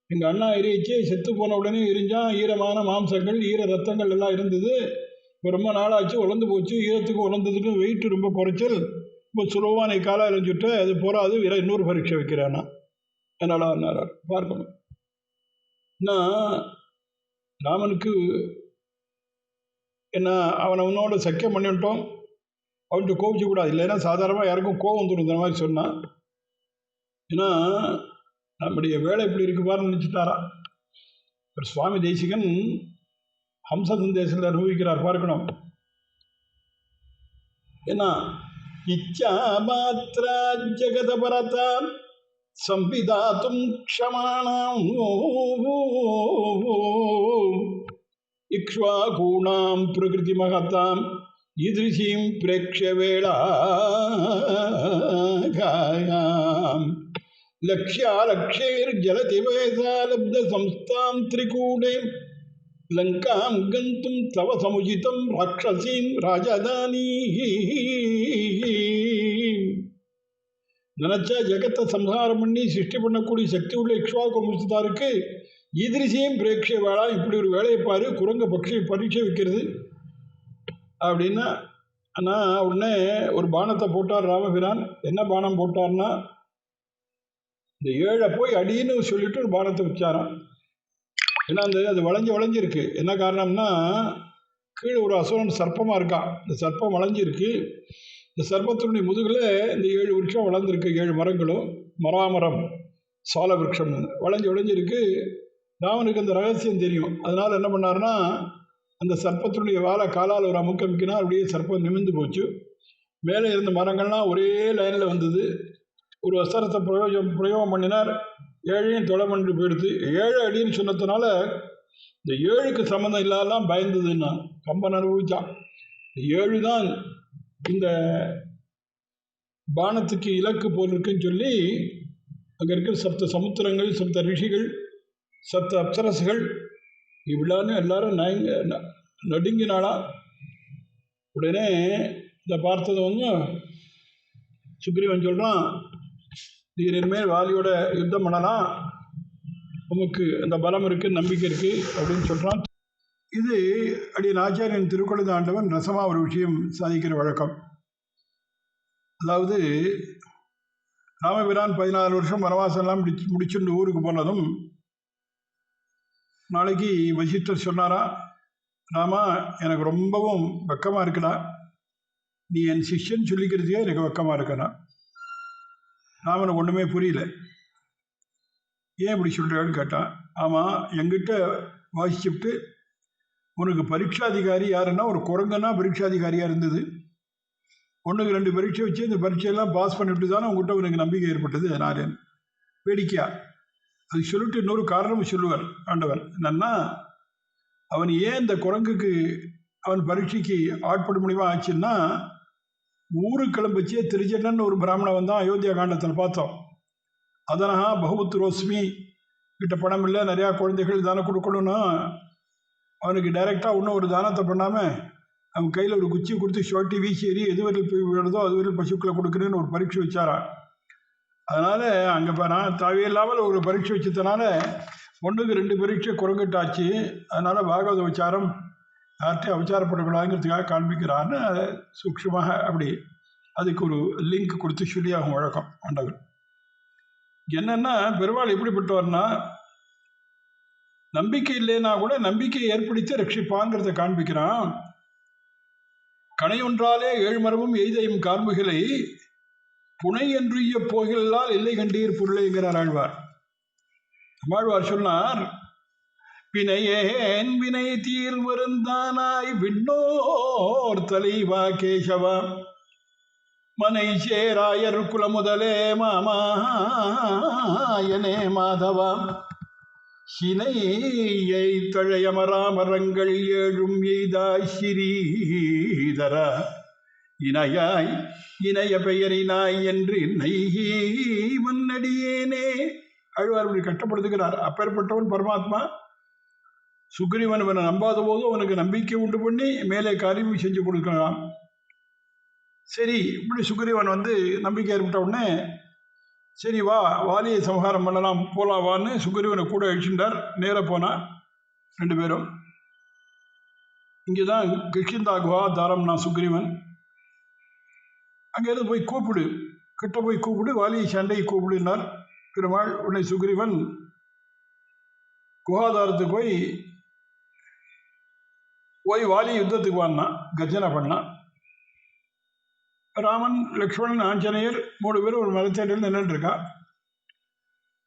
[SPEAKER 1] எங்கள் அண்ணா எரிச்சு செத்து போன உடனே எரிஞ்சான். ஈரமான மாம்சங்கள் ஈர ரத்தங்கள் எல்லாம் இருந்தது. இப்போ ரொம்ப நாளாச்சு, உழந்து போச்சு. ஈரத்துக்கு உழந்ததுக்கு வெயிட் ரொம்ப குறைச்சல். இப்போ சுலபமாக நீ காலம் இறைஞ்சுட்டு அது போகாது, வேற இன்னொரு பரீட்சை வைக்கிறானா. அதனால பார்க்கணும். ராமனுக்கு என்ன, அவனோட சக்கியம் பண்ணிவிட்டோம், அவன்கிட்ட கோபிச்சு கூடாது. இல்லைன்னா சாதாரணமாக யாருக்கும் கோபம் வந்துடும் இந்த மாதிரி சொன்னான். ஏன்னா நம்முடைய வேலை இப்படி இருக்கு பாருன்னு நினச்சிட்டாரா. ஒரு சுவாமி தேசிகன் ஹம்ச சந்தேசத்தில் அனுபவிக்கிறார், பார்க்கணும். ஏன்னா இச்சா மாத்ரா ஜெகத பரதாம் சம்பிதாத்தும் க்ஷமாணாம் இக்ஷ்வாகூணாம் பிரகிருதி மகத்தாம் ஈதிருஷீம் பிரேக்ஷ வேளாகாயாம் லக்ஷ்யாலக்ஷைர் ஜலதி வயசாலப்த சம்ஸ்தாம் திரிகூடே லங்காம் கந்தும் தவ சமுஜிதம் ராட்சசீம் ராஜதானி. நினைச்சா ஜெகத்தை சம்ஹாரம் பண்ணி சிருஷ்டி பண்ணக்கூடிய சக்தி உள்ள இக்ஷ்வாகு வம்சத்தாருக்கு ஈதிரிசியும் பிரேட்ச வேளா, இப்படி ஒரு வேலையை பாரு, குரங்க பட்சி பரீட்சை வைக்கிறது அப்படின்னா. ஆனால் உடனே ஒரு பானத்தை போட்டார் ராமபிரான். என்ன பானம் போட்டார்னா, இந்த 7 போய் அடின்னு சொல்லிட்டு ஒரு பானத்தை வச்சாராம். ஏன்னா அது வளைஞ்சிருக்கு. என்ன காரணம்னா, கீழே ஒரு அசுரன் சர்ப்பமாக இருக்கான். இந்த சர்ப்பம் வளைஞ்சிருக்கு. இந்த சர்ப்பத்தினுடைய முதுகில் இந்த 7 விருட்சம் வளர்ந்துருக்கு. 7 மரங்களும் மராமரம் சால விருட்சம் வளைஞ்சிருக்கு. ராமனுக்கு அந்த ரகசியம் தெரியும். அதனால் என்ன பண்ணார்னா, அந்த சர்ப்பத்தினுடைய வாழை காலால் ஒரு அமுக்கமிக்கினா அப்படியே சர்ப்பம் நிமிர்ந்து போச்சு. மேலே இருந்த மரங்கள்லாம் ஒரே லைனில் வந்தது. ஒரு அஸ்திரத்தை பிரயோகம் பண்ணினார். 7ஐயும் தொலை பண்ணி போயிடுது. 7 அடின்னு சொன்னதுனால இந்த 7க்கு சம்மந்தம் இல்லாதெல்லாம் பயந்ததுன்னா கம்பன் அனுபவிச்சான். 7 தான் இந்த பானத்துக்கு இலக்கு போல் இருக்குன்னு சொல்லி அங்கே இருக்கிற சப்த சமுத்திரங்கள், சப்த ரிஷிகள், சப்த அப்சரசுகள் இவ்வளான்னு எல்லாரும் நடுங்கினாளா. உடனே இதை பார்த்தது வந்து சுக்ரீவன் சொல்கிறான், நீர் இனிமேல் வாலியோட யுத்தம் பண்ணலாம், உமக்கு அந்த பலம் இருக்குது, நம்பிக்கை இருக்குது அப்படின்னு சொல்கிறான். இது அடியன் ஆச்சாரியன் திருக்குறள் ஆண்டவன் ரசமாக ஒரு விஷயம் சாதிக்கிற வழக்கம். அதாவது ராமபிரான் 14 வருஷம் வனவாசம்லாம் முடிச்சுட்டு ஊருக்கு போனதும் நாளைக்கு வசிஷ்டர் சொன்னாரா, ராமா எனக்கு ரொம்பவும் வெக்கமாக இருக்குடா, நீ என் சிஷ்யன் சொல்லிக்கிறதுக்கே எனக்கு வெக்கமாக இருக்கனா. ராமனுக்கு ஒன்றுமே புரியல. ஏன் இப்படி சொல்கிறான்னு கேட்டான். ஆமாம், எங்கிட்ட வாசிச்சுட்டு உனக்கு பரீட்சாதிகாரி யாருன்னா ஒரு குரங்கன்னா பரீட்சாதிகாரியாக இருந்தது. 1க்கு 2 பரீட்சை வச்சு இந்த பரீட்சையெல்லாம் பாஸ் பண்ணிவிட்டு தானே உங்கள்கிட்ட உனக்கு நம்பிக்கை ஏற்பட்டது. நான் வேடிக்கையா அது சொல்லிட்டு இன்னொரு காரணமும் சொல்லுவார் ஆண்டவர். என்னன்னா, அவன் ஏன் இந்த குரங்குக்கு அவன் பரீட்சைக்கு ஆட்பட முடியுமா ஆச்சுன்னா, ஊருக்கு கிளம்பிச்சே திருச்சென்னன் ஒரு பிராமணன் வந்தான். அயோத்தியா காண்டத்தில் பார்த்தோம். அதனா பகுபத் ரோஸ்மி கிட்ட பணம் இல்லை, நிறையா குழந்தைகள் தானே கொடுக்கணும்னா அவனுக்கு டைரெக்டாக இன்னும் ஒரு தானத்தை பண்ணாமல் அவன் கையில் ஒரு குச்சி கொடுத்து ஷோட்டி வீசி எறி எது வரையில் போய் விழுதோ அது வரையில் பசுக்களை கொடுக்குறேன்னு ஒரு பரீட்சை வச்சாரா. அதனால் அங்கே நான் தேவையில்லாமல் ஒரு பரீட்சை வச்சதுனால 1க்கு 2 பரீட்சை குரங்கிட்டாச்சு. அதனால் பாகவத விசாரம் யார்கிட்டையும் அவச்சாரப்படக்கூடாதுங்கிறதுக்காக காண்பிக்கிறான்னு சூக்ஷமாக அப்படி அதுக்கு ஒரு லிங்க் கொடுத்து சொல்லி ஆகும் வழக்கம் ஆண்டவர். என்னென்னா, பெருமாள் எப்படிப்பட்டவர்னா, நம்பிக்கை இல்லைன்னா கூட நம்பிக்கையை ஏற்படுத்தி ரட்சிப்பாங்கிறத காண்பிக்கிறான். கணையொன்றாலே 7 மரமும் எய்தையும் கார்முகிலை புனை என்றுய்ய போகலால் இல்லை கண்டீர் பொருளைங்கிறார் ஆழ்வார். ஆழ்வார் சொன்னார், வினையேன் வினை தீர் வருந்தானாய் விண்ணோர் தலைவா கேசவா மனை சேராயர் குலமுதலே மாமாயனே மாதவா சினையை தழையமராமரங்கள் 7ம் எய்தாய் ஸ்ரீதரா இணையாய் இணைய பெயரினாய் என்று நெய்கி மன்னடியேனே. ஆழ்வார் இப்படி கஷ்டப்படுத்துகிறார். அப்பேற்பட்டவன் பரமாத்மா. சுக்ரீவன் அவனை நம்பாத போது அவனுக்கு நம்பிக்கை உண்டு பண்ணி மேலே காரியம் செஞ்சு கொடுக்கலாம். சரி, இப்படி சுக்ரீவன் நம்பிக்கை ஏற்பட்ட உடனே சரி வா, வாலியை சம்ஹாரம் பண்ணலாம், போலாம் வான்னு சுக்ரீவனை கூட அழிச்சுட்டார். நேராக போனான் 2 பேரும். இங்கே தான் கிஷ்கிந்தா குஹா தாரம்னா சுக்ரீவன். அங்கேருந்து போய் கூப்பிடு, கிட்ட போய் கூப்பிடு, வாலியை சண்டையை கூப்பிடுனார் பெருமாள். உடனே சுக்ரீவன் குஹாதாரத்துக்கு போய் வாலி யுத்தத்துக்கு வாங்கினான், கர்ஜனை பண்ணான். ராமன், லக்ஷ்மணன், ஆஞ்சநேயர் 3 பேரும் ஒரு மரத்தடியில் நின்றுருக்கா.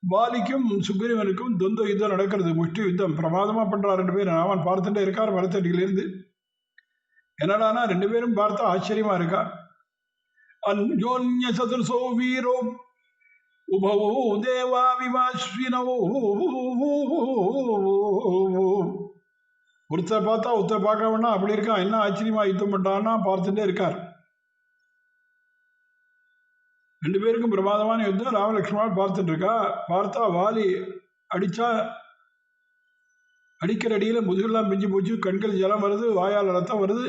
[SPEAKER 1] வாலிக்கும் சுக்ரீவனுக்கும் தொந்த யுத்தம் நடக்கிறது, முஷ்டி யுத்தம் பிரமாதமாக பண்ணுறார் 2 பேரும். ராமன் பார்த்துட்டே இருக்கார் மரத்தடியிலேருந்து. என்னடானா 2 பேரும் பார்த்தா ஆச்சரியமா இருக்கா. அன்யோன்ய சதுர்சோ வீரோ உபவோ தேவா விமாஸ்வினவோ. ஒருத்தர் பார்த்தா ஒருத்தர் பார்க்க வேணா அப்படி இருக்கான். என்ன ஆச்சரியமா யுத்தம் பண்ணுறான்னா பார்த்துட்டே இருக்கார். 2 பேருக்கும் பிரமாதமான யுத்தம். ராமலட்சுமணன் பார்த்துட்டு இருக்கா. பார்த்தா வாலி அடித்தா அடிக்கிற அடியில் முதுகெல்லாம் பிஞ்சு போச்சு, கண்கள் ஜலம் வருது, வாயால் ரத்தம் வருது.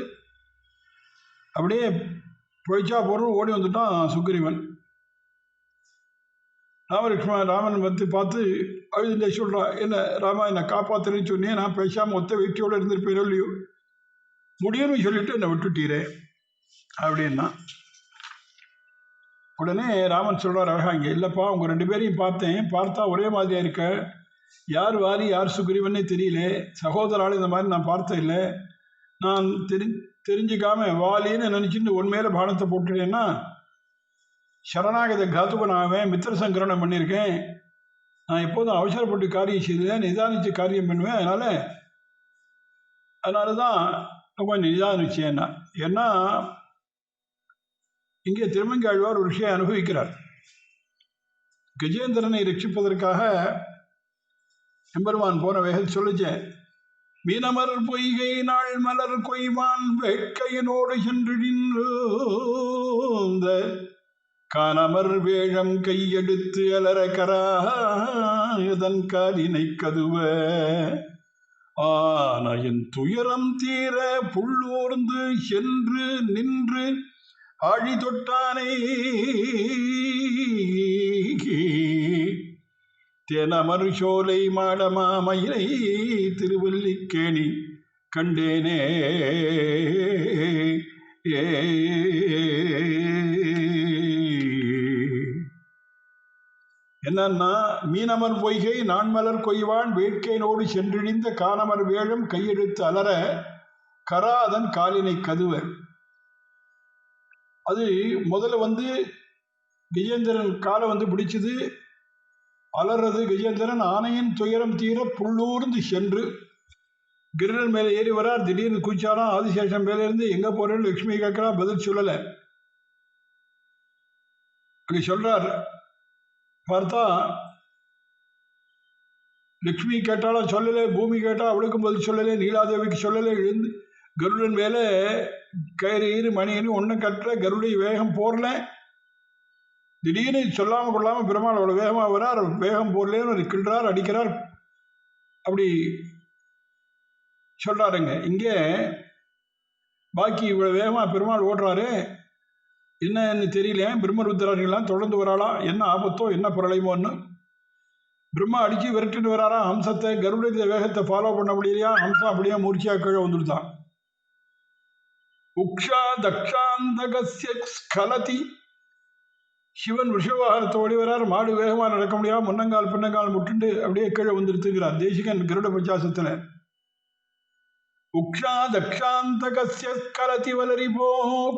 [SPEAKER 1] அப்படியே பொழிச்சா போகிறோம் ஓடி வந்துட்டான் சுக்ரீவன். ராமன் பார்த்து அழுதுண்டே சொல்கிறான், என்ன ராமா என்னை காப்பாற்றுன்னு சொன்னேன், நான் பேசாமல் ஒத்த வீட்டியோடு இருந்திருப்பேனோ இல்லையோ, முடியும்னு சொல்லிட்டு என்னை விட்டுட்டீரே அப்படின்னா. உடனே ராமன் சொல்கிறார் அழகா, இங்கே இல்லைப்பா, உங்க 2 பேரையும் பார்த்தேன், பார்த்தா ஒரே மாதிரியா இருக்க, யார் வாலி யார் சுக்ரீவனே தெரியல, சகோதரால் இந்த மாதிரி நான் பார்த்தேன் இல்லை, நான் தெரிஞ்சுக்காம வாலின்னு நினச்சிட்டு உண்மையில பானத்தை போட்டுட்டேன்னா சரணாகத காத்துபன் ஆவேன், மித்திர சங்கரணம் பண்ணியிருக்கேன், நான் எப்போதும் அவசரப்பட்டு காரியம் செய்தேன், நிதானித்து காரியம் பண்ணுவேன், அதனால தான் கொஞ்சம் நிதானிச்சேன்னா. ஏன்னா இங்கே திருமங்காழ்வார் ஒரு விஷயம் அனுபவிக்கிறார். கஜேந்திரனை ரட்சிப்பதற்காக எம்பெருமான் போன வேகத்தில் சொல்லிச்சேன், மீனமர் பொய்கை நாள் மலர் கொய்வான் வேட்கையினோடு சென்றின்ற கானமர் வேழம் கையெடுத்து அலர கராதன் காலினை கதுவ ஆனையின் துயரம் தீர புள்ளோர்ந்து சென்று நின்று ஆழி தொட்டானை தேனமர் சோலை மாடமாமயிலை திருவல்லிக்கேணி கண்டேனே என்னன்னா மீனமர் பொய்கை நான்மலர் கொய்வான் வேட்கையினோடு சென்றிழிந்த கானமர் வேழம் கையெடுத்து அலற கராதன் காலினை கதுவ. அது முதல்ல கஜேந்திரன் காலை பிடிச்சது, அலறது கஜேந்திரன். ஆனையின் துயரம் தீர புள்ளூர்ந்து சென்று கிருடன் மேலே ஏறி வரார். திடீர்னு குச்சாராம். ஆதிசேஷன் மேலே இருந்து எங்க போறேன்னு லட்சுமி கேட்கிறா, பதில் சொல்லலை. அப்படி சொல்றார். பார்த்தா லட்சுமி கேட்டாலும் சொல்லலை, பூமி கேட்டா அவளுக்கும் பதில் சொல்லலை, நீலாதேவிக்கு சொல்லலை. எழுந்து கருடன் மேலே கயிறு மணின்னு ஒன்றும் கட்டல, கருடைய வேகம் போரல. திடீர்னு சொல்லாமல் கொள்ளாமல் பெருமாள் அவ்வளோ வேகமாக வரார். வேகம் போரலேன்னு கிள்றார், அடிக்கிறார். அப்படி சொல்றாருங்க. இங்கே பாக்கி இவ்வளோ வேகமாக பெருமாள் ஓடுறாரு, என்னன்னு தெரியல. பிரம்மருத்ரார்கள்லாம் தொடர்ந்து வராளாம். என்ன ஆபத்தோ என்ன பிரளயமோன்னு பிரம்மா அடிச்சு விரட்டிட்டு வராராம் ஹம்சத்தை. கருடைய வேகத்தை ஃபாலோ பண்ண முடியலையா, ஹம்சம் அப்படியே மூர்ச்சியா கீழே வந்துடுதான். உக்ஷா தக்ஷாந்தகஸ்ய ஸ்கலதி. சிவன் விஷவாகனத்தை ஓடி வரார். மாடு வேகமாக நடக்க முடியாம முன்னங்கால் பின்னங்கால் முட்டுண்டு அப்படியே கீழே வந்துருத்துங்கிறார் தேசிகன் கருட பஞ்சாசத்துல. உக்ஷா தக்ஷாந்தகஸ்ய ஸ்கலதி வலரிபோ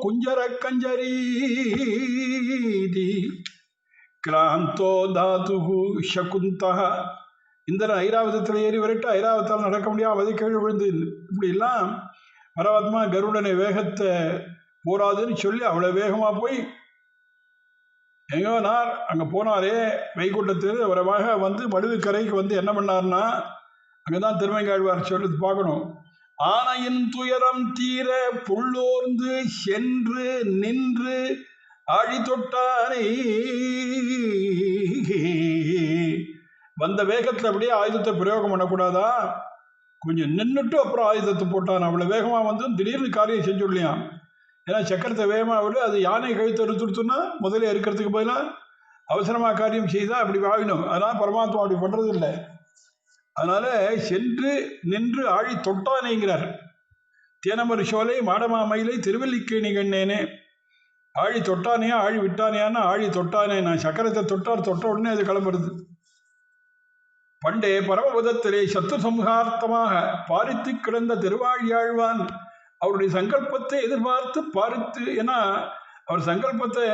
[SPEAKER 1] குஞ்சர கஞ்சரீதி கிராந்தோ தாதுகு சகுந்தா. இந்திரன் ஐராவதத்தில் ஏறி வரட்டு, ஐராவத்தால் நடக்க முடியாம அதை கீழே விழுந்து. இப்படி எல்லாம் பரமாத்மா கருடனை வேகத்தை போராதுன்னு சொல்லி அவ்வளவு வேகமா போய் எங்கோனார் அங்க போனாரே வைகுண்டத்தில் வரமாக மடுவுக்கரைக்கு என்ன பண்ணார்னா, அங்கதான் திருமங்காழ்வார் சொல்றது பார்க்கணும். ஆனையின் துயரம் தீர புள்ளோர்ந்து சென்று நின்று ஆழி தொட்டானை. வந்த வேகத்துல அப்படியே ஆயுதத்தை பிரயோகம் பண்ணக்கூடாதா, கொஞ்சம் நின்றுட்டு அப்புறம் ஆயுதத்தை போட்டான். அவ்வளவு வேகமா திடீர்னு காரியம் செஞ்சுடலையாம். ஏன்னா சக்கரத்தை வேகமாக விட அது யானை கழுத்து எடுத்துடுத்துன்னா முதல்ல இருக்கிறதுக்கு பதிலாக அவசரமாக காரியம் செய்தால் அப்படி வாங்கினோம். அதனால் பரமாத்மா அப்படி பண்ணுறது இல்லை. அதனால சென்று நின்று ஆழி தொட்டானேங்கிறார். தேனமர் சோலை மாடமாமயிலை திருவல்லிக்கேணி கண்டேனே. ஆழி தொட்டானையா ஆழி விட்டானையான்னா ஆழி தொட்டானே. நான் சக்கரத்தை தொட்ட உடனே அது கிளம்புறது. பண்டே பரமபதத்திலே சத்து சம்ஹார்த்தமாக பாரித்து கிடந்த திருவாழியாழ்வான் அவருடைய சங்கல்பத்தை எதிர்பார்த்து பாரித்து, ஏன்னா அவர் சங்கல்பத்தை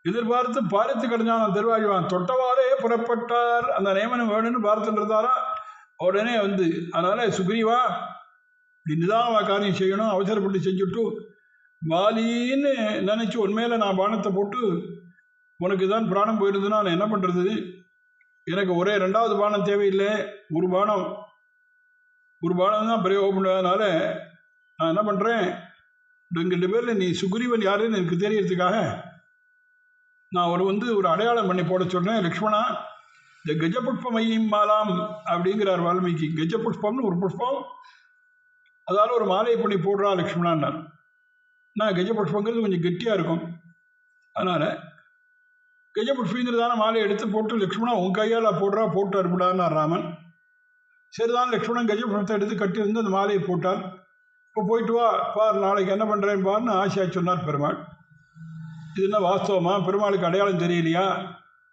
[SPEAKER 1] எதிர்பார்த்து பாரித்து கிடந்தான் திருவாழ்வான். தொட்டவாறே புறப்பட்டார். அந்த நியமனம் வேணும்னு பார்த்துன்றதாரா உடனே அதனால சுக்ரீவா நிதானமா காரியம் செய்யணும், அவசரப்பட்டு செஞ்சுட்டு வாலின்னு நினைச்சு உண்மையில நான் பானத்தை போட்டு உனக்கு தான் பிராணம் போயிருந்ததுன்னா நான் என்ன பண்றது, எனக்கு ஒரே 2வது பானம் தேவையில்லை, ஒரு பானம் தான் பிரயோகம் பண்ணுவதனால நான் என்ன பண்றேன், 2 பேர்ல நீ சுக்ரீவன் யாருன்னு எனக்கு தெரியறதுக்காக நான் ஒரு அடையாளம் பண்ணி போட சொல்றேன். லக்ஷ்மணா, இந்த கஜபுஷ்பமையும் மாலாம் அப்படிங்கிறார் வால்மீகி. கஜபுஷ்பம்னு ஒரு புஷ்பம், அதால ஒரு மாலையை பண்ணி போடுறா லக்ஷ்மணான்னார். நான் கஜபுஷ்பங்கிறது கொஞ்சம் கெட்டியா இருக்கும், அதனால கஜபுஷ்பிங்கிறதான மாலையை எடுத்து போட்டு லக்ஷ்மணா உன் கையால் போட்டு அனுப்பிடான்னார் ராமன். சரிதான், லக்ஷ்மணன் கஜபுஷ்பத்தை எடுத்து கட்டியிருந்து அந்த மாலையை போட்டார். இப்போ போயிட்டு வா பார், நாளைக்கு என்ன பண்ணுறேன்னு பாருன்னு ஆசையா சொன்னார் பெருமாள். இது என்ன வாஸ்தவமா, பெருமாளுக்கு அடையாளம் தெரியலையா?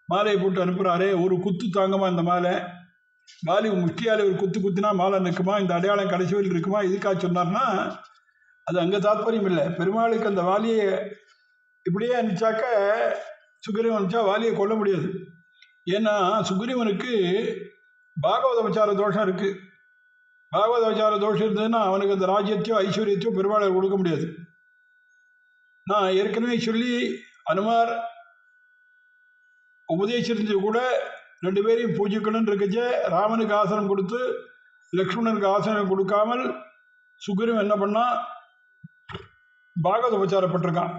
[SPEAKER 1] மாலையை போட்டு அனுப்புகிறாரே, ஒரு குத்து தாங்கமா இந்த மாலை, வாலி முஷ்டியால் ஒரு குத்துனா மாலை நிற்குமா, இந்த அடையாளம் கடைசி வரையில் இருக்குமா, இதுக்காக சொன்னார்னா அது அங்கே தாற்பயம் இல்லை. பெருமாளுக்கு அந்த வாலியை இப்படியே அனுப்பிச்சாக்க சுக்ரீவன் அனுப்பிச்சா வாலியை கொல்ல முடியாது. ஏன்னா சுக்ரீவனுக்கு பாகவத விசார தோஷம் இருக்குது. பாகவத விசார தோஷம் இருந்ததுன்னா அவனுக்கு அந்த ராஜ்யத்தையோ ஐஸ்வர்யத்தையோ பெருமாளை கொடுக்க முடியாது. நான் ஏற்கனவே சொல்லி அனுமார் உபதேசிருந்து கூட 2 பேரையும் பூஜிக்கணும்னு இருக்கச்சே ராமனுக்கு ஆசனம் கொடுத்து லக்ஷ்மணனுக்கு ஆசனம் கொடுக்காமல் சுக்ரீவன் என்ன பண்ணா, பாகவத உபச்சாரப்பட்டிருக்கான்.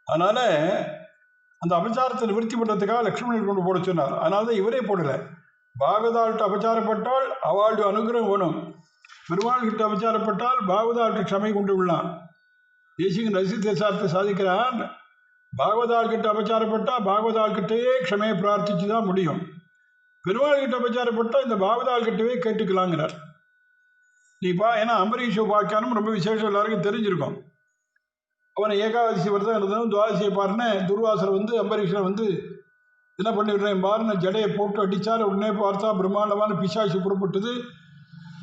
[SPEAKER 1] அதனால அந்த அபச்சாரத்தை நிவர்த்தி பண்ணுறதுக்காக லக்ஷ்மணன் கொண்டு போட சொன்னார். அதனால தான் இவரே போடலை. பாகவதாள்கிட்ட அபச்சாரப்பட்டால் அவளுடைய அனுகிரகம் வேணும். பெருமாள்கிட்ட அபச்சாரப்பட்டால் பாகவதாள்கிட்ட க்ஷமை கொண்டு விடலாம். தேசிக ரசித்தார்த்தை சாதிக்கிறான். பாகவதாள்கிட்ட அபச்சாரப்பட்டால் பாகவதாள்கிட்டயே க்ஷமையை பிரார்த்திச்சு தான் முடியும். பெருமாள்கிட்ட அபச்சாரப்பட்டால் இந்த பாகவதாள்கிட்டவே கேட்டுக்கலாங்கிறார். நீப்பா ஏன்னா அம்பரீஷ உபாக்கியானம் ரொம்ப விசேஷம், எல்லாருக்கும் தெரிஞ்சிருக்கும். அவனை ஏகாதசி விரதம் இருந்ததும் துவாதசியை பாருன்னு துர்வாசர் அம்பரீஷனை என்ன பண்ணிவிடுறேன் பாருன்னு ஜடையை போட்டு அடித்தார். உடனே பார்த்தா பிரம்மாண்டமான பிசாசு புறப்பட்டது.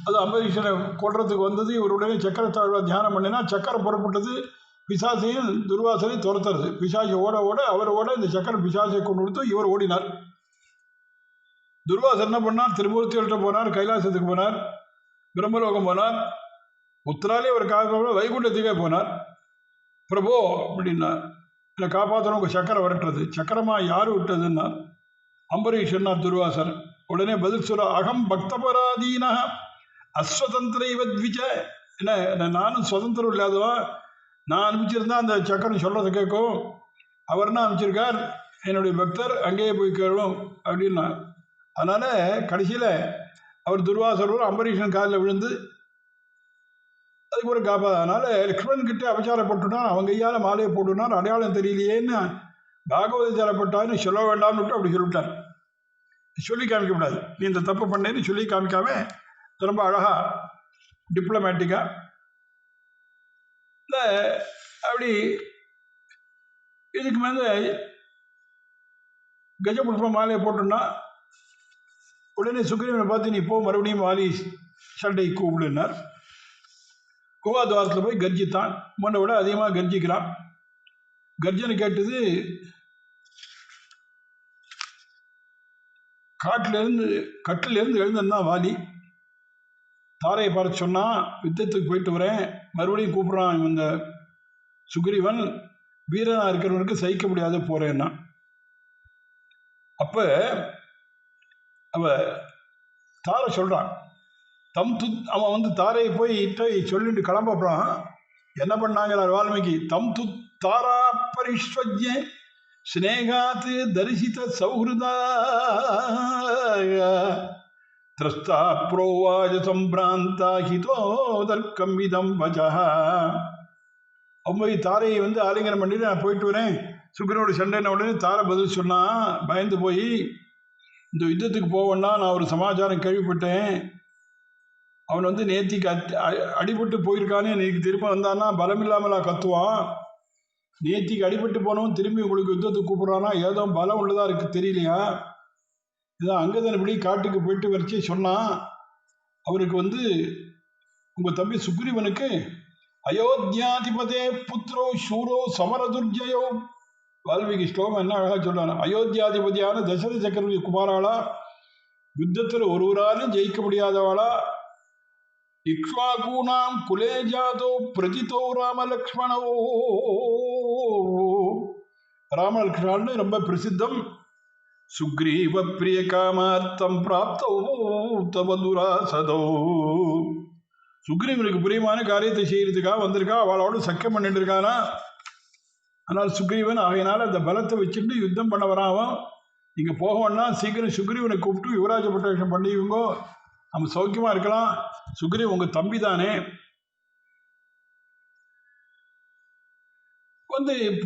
[SPEAKER 1] அது அம்பரீஷனை கொள்றதுக்கு வந்தது. இவர் உடனே சக்கரத்தாழ்வா தியானம் பண்ணினா சக்கரம் புறப்பட்டது. பிசாசையும் துர்வாசனையும் துரத்துறது. பிசாசை ஓட ஓட அவரோட இந்த சக்கரம் பிசாசை கொண்டு கொடுத்து இவர் ஓடினார். துர்வாசர் என்ன பண்ணார், திருமூர்த்திகள்கிட்ட போனார், கைலாசத்துக்கு போனார், பிரம்மலோகம் போனார், உத்தராலே ஒரு வைகுண்டத்துக்கே போனார். பிரபோ அப்படின்னா, இல்லை காப்பாற்றணும், உங்கள் சக்கரை வரட்டுறது. சக்கரமா யார் விட்டதுன்னா அம்பரீஷன்னா துர்வாசர். உடனே பதில் சொல்ல, அகம் பக்தபராதீனா அஸ்வதந்திர இவத்விஜ. என்ன நானும் சுதந்திரம் இல்லாதவா, நான் அனுப்பிச்சிருந்தா அந்த சக்கரம் சொல்கிறத கேட்கும். அவர் என்ன அனுப்பிச்சிருக்கார், என்னுடைய பக்தர் அங்கேயே போய் கேளும் அப்படின்னா. அதனால் கடைசியில் அவர் துர்வாசர் அம்பரீஷன் காலில் விழுந்து அதுக்கு ஒரு காப்பா. அதனால் லக்ஷ்மணன் கிட்டே அபச்சாரப்பட்டுனான். அவங்க கையால் மாலையை போட்டுனார். அடையாளம் தெரியலையேன்னு பாகவதாச்சாரப்பட்டான்னு சொல்ல வேண்டாம்னுட்டு அப்படி சொல்லிவிட்டார். சொல்லி காமிக்கக்கூடாது, நீ இந்த தப்பு பண்ணேன்னு சொல்லி காமிக்காம ரொம்ப அழகாக டிப்ளமேட்டிக்காக இல்லை அப்படி. இதுக்கு மேலே கஜபுஷ்ப மாலையை போட்டோன்னா உடனே சுக்ரீவனை பார்த்து, நீ போ மறுபடியும் வாலி சண்டை கூப்பிடுனார். குவாத்வாரத்தில் போய் கர்ஜித்தான். முன்ன விட அதிகமாக கர்ஜிக்கிறான். கர்ஜனை கேட்டது கட்டிலிருந்து எழுந்தான் வாலி. தாரையை பார்த்து சொன்னான், யுத்தத்துக்கு போயிட்டு வரேன், மறுபடியும் கூப்பிட்றான் இந்த சுக்ரீவன். வீரனாக இருக்கிறவனுக்கு சகிக்க முடியாது போறேன்னா. அப்போ அவ தாரை சொல்கிறான், அவன் தாரையை போய் சொல்லிட்டு கிளம்பப்படுறான். என்ன பண்ணாங்கிறார் வால்மீகி, தம் து தாரா பரிஸ்வஜ்ய ஸ்னேகாத் தரிசித சௌஹிருதா திரஸ்தா புரோவாஜ சம்பிராந்தா ஹிதோ தர்க்கம் இதம் வஜஹ. அவன் போய் தாரையை ஆலிங்கனம் பண்ணிட்டு நான் போயிட்டு வரேன் சுக்ரீவனோட சண்டைன. உடனே தாரை பதில் சொன்னான், பயந்து போய், இந்த யுத்தத்துக்கு போவேன்னா நான் ஒரு சமாச்சாரம் கேள்விப்பட்டேன். அவன் நேத்திக்கு அடிபட்டு போயிருக்கானே, இன்னைக்கு திரும்ப வந்தான்னா பலம் இல்லாமலா கத்துவான். நேத்திக்கு அடிபட்டு போனவன் திரும்பி உங்களுக்கு யுத்தத்துக்கு கூப்பிட்றானா, ஏதோ பலம் உள்ளதா இருக்கு தெரியலையா. இதான் அங்கதன் இப்படி காட்டுக்கு போயிட்டு வரைச்சி சொன்னான். அவருக்கு உங்கள் தம்பி சுக்ரீவனுக்கு அயோத்தியாதிபதே புத்திரோ சூரோ சமரதுர்ஜயோ. வால்மீகி ஸ்லோகம் என்ன அழகா சொல்றான், அயோத்தியாதிபதியான தசரத சக்கரவர்த்தி குமாராளா, யுத்தத்தில் ஒருவராலும் ஜெயிக்க முடியாதவாளா, இக்ஷ்வாகூணாம் குலே ஜாதோ பிரஜிதோ ராமலக்ஷ்மணோ. ராமலக்ஷ்மணன் ரொம்ப பிரசித்தம். சுக்ரீவ பிரிய காமார்த்தம் பிராப்தோ தவதுரா சதோ. சுக்ரீவனுக்கு பிரியமான காரியத்தை செய்யறதுக்காக வந்திருக்கா, அவளோட சக்கியம் பண்ணிட்டு இருக்கானா. ஆனால் சுக்ரீவன் ஆகையினால அந்த பலத்தை வச்சுட்டு யுத்தம் பண்ண வராம, நீங்க போகணும்னா சீக்கிரம் சுக்ரீவனை கூப்பிட்டு யுவராஜ பட்டாபிஷேகம் பண்ணிவிங்கோ, நம்ம சௌக்கியமா இருக்கலாம். சுக்ரீவ் உங்க தம்பி தானே,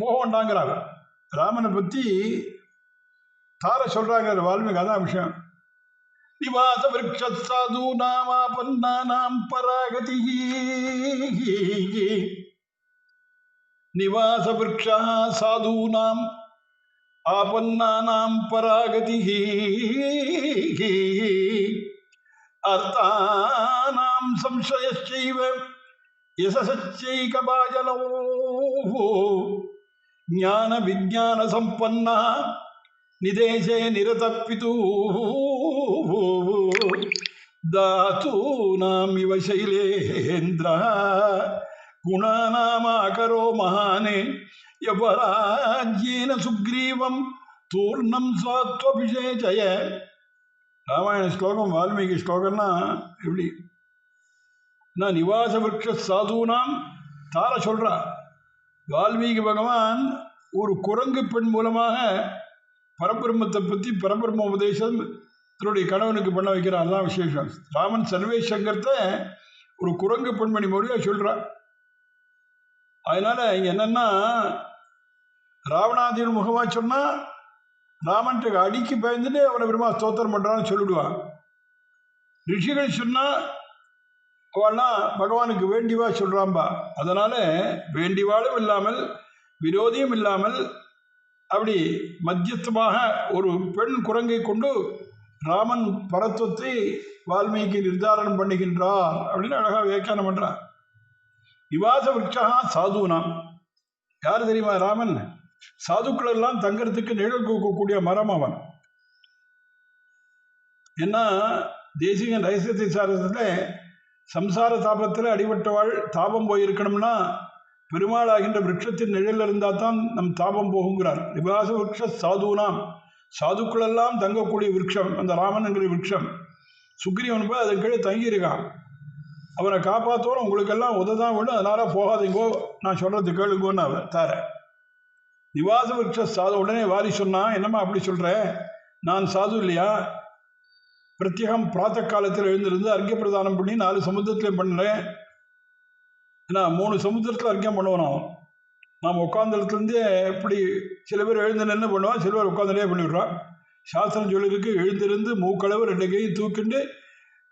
[SPEAKER 1] போக வேண்டாங்கிறாங்க. ராமனை பத்தி தார சொல்றாங்க வால்மீகி. அதான் விஷயம். நிவாச விருட்ச சாது நாமாபன்னானாம் பராகதி. நிவாச விருட்சா சாதூனாம் ஆபன்னானாம் பராகதி. அர்த்தானாம் சம்சயச்சைவ யசசச்சைகபாஜனோ. ஞான விஞ்ஞான சம்பன்னா நிதேசே நிரதப்பிது. தாத்தூனாம் இவ சைலேந்திர குணாநாமாகரோ மகானே யவராஜ்யேன சுக்ரீவம் தூர்ணம் ஸ்வாத்வபிஷேச்சய. ராமாயண ஸ்லோகம் வால்மீகி ஸ்லோகம்னா எப்படி நிவாச விருட்ச சாதுனாம் தார சொல்றா. வால்மீகி பகவான் ஒரு குரங்கு பெண் மூலமாக பரபிரம்மத்தை பற்றி பரபிரம்ம உபதேசம் தன்னுடைய கணவனுக்கு பண்ண வைக்கிறான். அதுதான் விசேஷம். ராமன் சர்வேசங்கரத்தை ஒரு குரங்கு பெண்மணி மொழியாக சொல்கிறான். அதனால இங்கே என்னன்னா ராவணாதியின் முகமாக சொன்னால் ராமன்ட்டு அடிக்கு பயந்துட்டு அவனை பெருமா ஸ்தோத்திரம் பண்ணுறான்னு சொல்லிவிடுவான். ரிஷிகள் சொன்னால் அவள்லாம் பகவானுக்கு வேண்டிவா சொல்கிறாம்பா. அதனால் வேண்டிவாளும் இல்லாமல் விரோதியும் இல்லாமல் அப்படி மத்தியஸ்தமாக ஒரு பெண் குரங்கை கொண்டு ராமன் பரத்துவத்தை வால்மீகி நிர்தாரணம் பண்ணுகின்றார் அப்படின்னு அழகாக வியாக்கியானம் பண்ணுறான். நிவாச விருட்சா சாதுனாம் யார் தெரியுமா? ராமன் சாதுக்கள் எல்லாம் தங்கறதுக்கு நிழல் கொடுக்கக்கூடிய மரம் அவன். ஏன்னா தேசிகன் ரகசியத்தை சாரத்தில் சம்சார தாபத்தில் அடிபட்டவாள் தாபம் போயிருக்கணும்னா பெருமாள் ஆகின்ற விருட்சத்தின் நிழல் இருந்தால் தான் நம் தாபம் போகுங்கிறார். நிவாச விருட்ச சாதுனாம் சாதுக்களெல்லாம் தங்கக்கூடிய விருட்சம் அந்த ராமன் என்கிற விருட்சம். சுக்ரீவன் போய் அதன் கீழே தங்கியிருக்கான். அவனை காப்பாற்றோன்னு உங்களுக்கெல்லாம் உததான் வேணும், அதனால் போகாதீங்கோ, நான் சொல்கிறது கேளுங்கோன்னு அவன் தார. நிவாச விருட்ச சாது. உடனே வாரி சொன்னான், என்னம்மா அப்படி சொல்கிறேன், நான் சாது இல்லையா? பிரத்யேகம் பிராத்த காலத்தில் எழுந்திருந்து அர்க்கிய பிரதானம் பண்ணி 4 சமுத்திரத்துலையும் பண்ணுறேன். ஏன்னா 3 சமுத்திரத்தில் அர்க்கியம் பண்ணுவோம். நாம் உட்காந்துலேருந்தே இப்படி சில பேர் எழுந்து நின்று பண்ணுவான், சில பேர் உட்காந்துட்டே பண்ணிவிடுறான். சாஸ்திரம் சொல்லியிருக்கு எழுந்திருந்து மூக்களவு 2 கையும் தூக்கிண்டு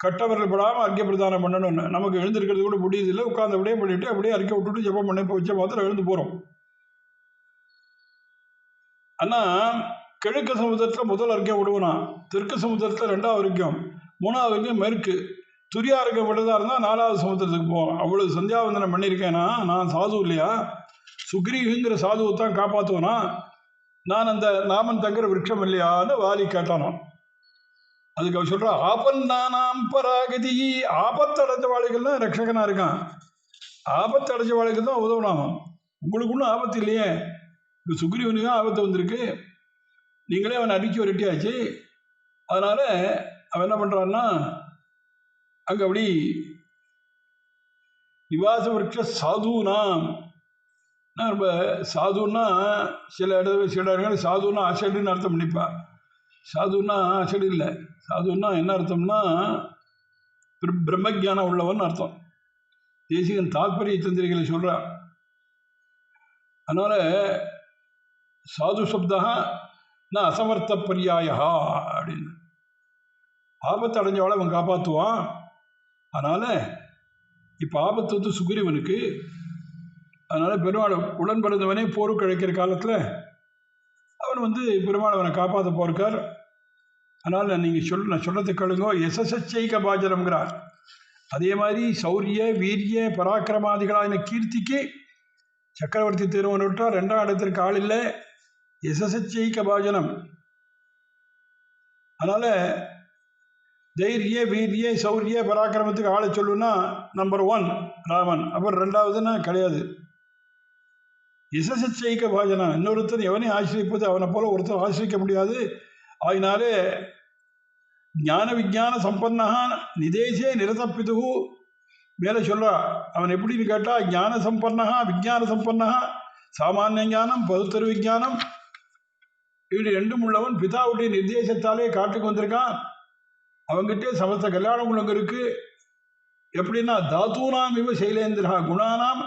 [SPEAKER 1] கட்டவர்கள் படாமல் அர்க்கிய பிரதானம் பண்ணணும்னு. நமக்கு எழுந்திருக்கிறது கூட முடியுதில்லை, உட்காந்து அப்படியே பண்ணிவிட்டு அப்படியே அறிக்கை விட்டுட்டு ஜப்பம் பண்ணி வச்ச மாத்திரம் எழுந்து போகிறோம். ஆனால் கிழக்கு சமுத்திரத்தில் முதல் அறிக்கையம் விடுவோனா, தெற்கு சமுத்திரத்தில் 2வது அறிக்கையம், 3வது அறிக்கையம் மேற்கு, துரியா அறிக்கை விட்டதாக இருந்தால் 4வது சமுத்திரத்துக்கு போவோம். அவ்வளவு சந்தியாவந்தனம் பண்ணியிருக்கேன்னா நான் சாது இல்லையா? சுக்ரீவங்கிற சாதுவை தான் காப்பாற்றுவேனா? நான் அந்த நாமன் தங்குற விருட்சம் இல்லையான்னு வாலி கேட்டானோ. அதுக்கு அவர் சொல்கிறான், ஆபன்னானாம் பராகதி. ஆபத்தடைஞ்ச வாழைகள்லாம் ரட்சகனாக இருக்கான். ஆபத்தடைஞ்ச வாழைக்கு தான் உதவனாமா. உங்களுக்கு ஒன்றும் ஆபத்து இல்லையே. இப்போ சுக்ரீவனுக்கு தான் ஆபத்து வந்திருக்கு, நீங்களே அவனை அடிச்சு விரட்டியாச்சு. அதனால் அவன் என்ன பண்ணுறான்னா அங்கே அப்படி நிவாச விருட்ச சாதுனாம். ரொம்ப சாதுன்னா சில இடங்கள் சாதுன்னா அசடுன்னு அர்த்தம் பண்ணிப்பா. சாதுன்னா அசடு இல்லை. சாதுன்னா என்ன அர்த்தம்னா பிரம்மஜானம் உள்ளவன் அர்த்தம். தேசிகன் தாத்பரிய சந்திரிகளை சொல்கிறான். அதனால் சாது சப்தா நான் அசமர்த்த பரியாயா அப்படின்னு. ஆபத்து அடைஞ்சவளை அவன் காப்பாற்றுவான். அதனால் இப்போ ஆபத்து வந்து சுக்ரீவனுக்கு. அதனால் பெருமாள் உடன் பிறந்தவனே போருக்கு அழைக்கிற காலத்தில் அவன் வந்து பெருமாள் அவனை காப்பாற்ற போயிருக்கார். அதனால் நீங்கள் நான் சொல்கிறத கேளுங்கோ. எசசச்சைக பாஜனம்ங்கிறார். அதே மாதிரி சௌரிய வீரிய பராக்கிரமாதிகளான கீர்த்திக்கு சக்கரவர்த்தி திருவனுட்டார் 2ஆம் இடத்திற்கு ஆள் இல்லை. எசசச்சைக பாஜனம். அதனால் தைரிய வீரிய சௌரிய பராக்கிரமத்துக்கு ஆளை சொல்லுன்னா நம்பர் 1 ராமன். அப்புறம் 2ஆவதுன்னா கிடையாது. இசசச்சைக்க பாஜனம். இன்னொருத்தர் எவனையும் ஆசிரிப்பது அவனை போல ஒருத்தர் ஆசிரிக்க முடியாது. ஆகினாலே ஞான விஜான சம்பன்னா நிதேசே நிரதப்பிது. மேலே சொல்றா அவன் எப்படின்னு கேட்டால் ஞான சம்பன்னா விஜான சம்பன்னா சாமானிய ஞானம் பகுத்தறிவு விஜானம் இப்படி 2ம் உள்ளவன். பிதாவுடைய நிர்தேசத்தாலே காட்டுக்கு வந்திருக்கான். அவங்ககிட்டே சமஸ்த கல்யாண குணங்கள் இருக்கு. எப்படின்னா தாத்தூனாம் இவ சைலேந்திரா குணானாம்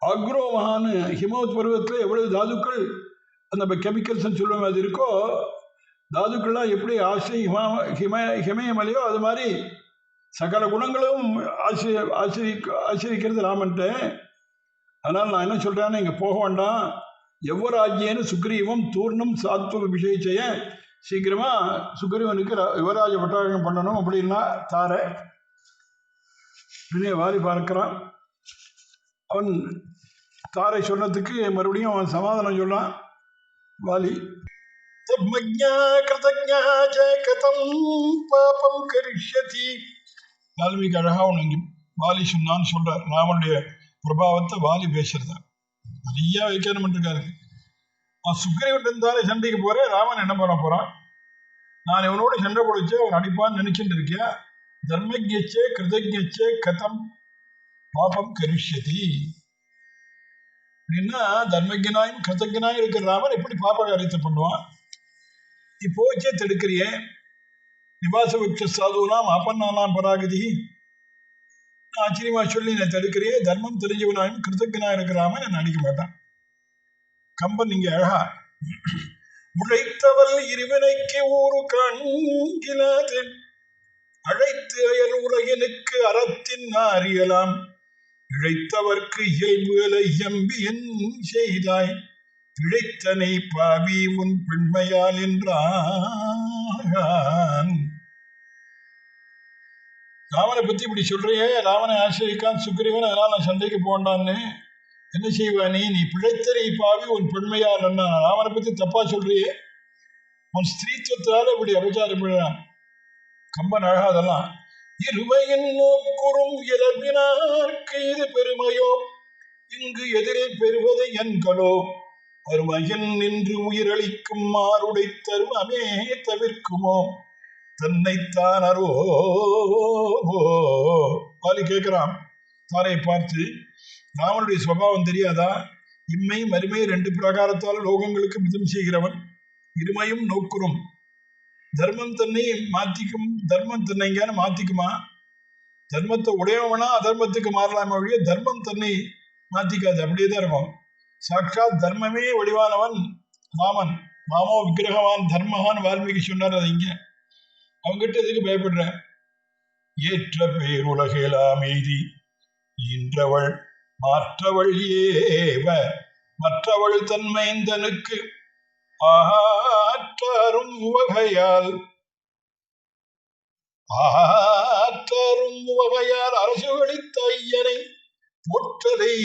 [SPEAKER 1] அக்ரோ மகான்னு. ஹிமவத் பருவத்தில் எவ்வளவு தாதுக்கள் அந்த கெமிக்கல்ஸ்ன்னு சொல்லுவோம் அது இருக்கோ, தாதுக்கள்லாம் எப்படி ஹிமயமலையோ அது மாதிரி சகல குணங்களும் ஆசிரிக்கிறது ராமன்ட்ட. அதனால் நான் என்ன சொல்கிறேன்னு இங்கே போக வேண்டாம். யுவராஜ்யன்னு சுக்ரீவம் தூர்ணம் சாத்வ விஷய சீக்கிரமாக சுக்ரீவனுக்கு யுவராஜ பட்டாளம் பண்ணணும் அப்படின்னா தார வாரி பார்க்கிறான். அவன் தாரை சொன்னதுக்கு மறுபடியும் அவன் சமாதானம் சொன்னான் வாலி. வால்மீகி அழகா அவன் இங்கே வாலி சொன்னான்னு சொல்றார். ராமனுடைய பிரபாவத்தை வாலி பேசுறத நிறைய வியாக்கியானம் பண்ணிருக்காரு. சுக்ரீவன் தாரை சண்டைக்கு போறேன். ராமன் என்ன பண்ண போறான்? நான் இவனோட சண்டை போடுச்சு அவன் அடிப்பான்னு நினைச்சுட்டு இருக்கேன். தர்மஜ்ஞே கிருதஜ்ஞே கதம் பாபம் கரிஷ்யதி அப்படின்னா, தர்மஜனாயும் கிருதஜனாயும் இருக்கிற ராமன் எப்படி பாப காரியத்தை பண்ணுவான்? நீ போச்சே தடுக்கிறியே. நிவாச விக்ஷ சாதுனாம் ஆபன்னானாம் பராகதி ஆச்சரியமா சொல்லி நான் தடுக்கிறியே. தர்மம் தெரிஞ்சவனாயும் கிருதஜனா இருக்கிறாம நான் அடிக்க மாட்டான். கம்பன் இங்க அழகா உழைத்தவள் இருவினைக்கு ஊரு காண்கிலாது அழைத்து அயல் உலகினுக்கு அறத்தின் அறியலாம் இழைத்தவர்க்கு இயல்புகளை எம்பியன் செய்தாய் இழைத்தனை பாவி உன் பெண்மையால் என்றான். ராமனை பத்தி இப்படி சொல்றியே, ராமனை ஆசிரிக்கான் சுக்ரீவன், அதனால நான் சண்டைக்கு போண்டான்னு என்ன செய்வா நீ பிழைத்தனை பாவி உன் பெண்மையால் என்ன? ராமனை பத்தி தப்பா சொல்றியே, உன் ஸ்திரீத்துவத்தால இப்படி அபச்சாரம் பண்ணான். கம்பன் அழகா அதெல்லாம் இருமையின் நோக்குறும் இறப்பினார்க்கு இது பெருமையோ இங்கு எதிரில் பெறுவது என்களோ அருமையன் நின்று உயிரளிக்கும் மாறுடை தருமமே தவிர்க்குமோ தன்னைத்தானரோ பாலி கேட்கிறான். தாரை பார்த்து ராமனுடைய சுபாவம் தெரியாதா? இம்மை மறுமை ரெண்டு பிரகாரத்தால் லோகங்களுக்கு மிதம் செய்கிறவன், இருமையும் நோக்குறும். தர்மம் தன்னை மாத்திக்கும், தர்மம் தன்னைங்கான மாத்திக்குமா? தர்மத்தை உடையவனா அதர்மத்துக்கு மாறலாம வழிய தர்மம் தன்னை மாத்திக்காது, அப்படியே தான் இருக்கும். சாட்சாத் தர்மமே வடிவானவன் ராமன். ராமோ விக்கிரகவான் தர்மகான் வால்மீகி சொன்னார். அது இங்க அவங்கிட்ட எதுக்கு பயப்படுற? ஏற்ற பேர் உலகெல்லாம் எய்தி ஈன்றவள் மாற்றவள் ஏவ மற்றவள் தன்மைந்தனுக்கு ஆற்றரும் வகையால் அரசுகளித்த ஐயனை போற்றலை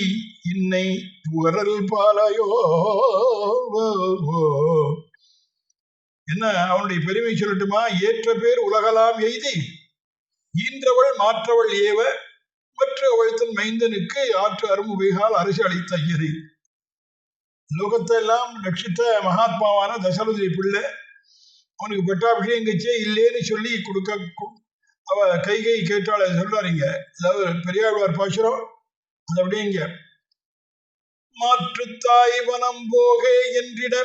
[SPEAKER 1] இன்னை புகழல் பாலையோ. என்ன அவனுடைய பெருமை சொல்லட்டுமா? ஏற்ற பேர் உலகலாம் எய்தி ஈன்றவள் மாற்றவள் ஏவ மற்ற அவழ்த்தன் மைந்தனுக்கு ஆற்று அருமுகைகால் அரசு அளித்த ஐயரை. லோகத்தை எல்லாம் ரட்சித்த மகாத்மாவான தசரதி பிள்ளை அவனுக்கு பட்டாபிஷேகம் கட்சியே இல்லேன்னு சொல்லி கொடுக்க அவ கைகை கேட்டாள் சொல்றாருங்க. அதாவது பெரியாழ்வார் பாசுரம் அது அப்படிங்க. மாற்றுத்தாய் வனம் போகே என்றிட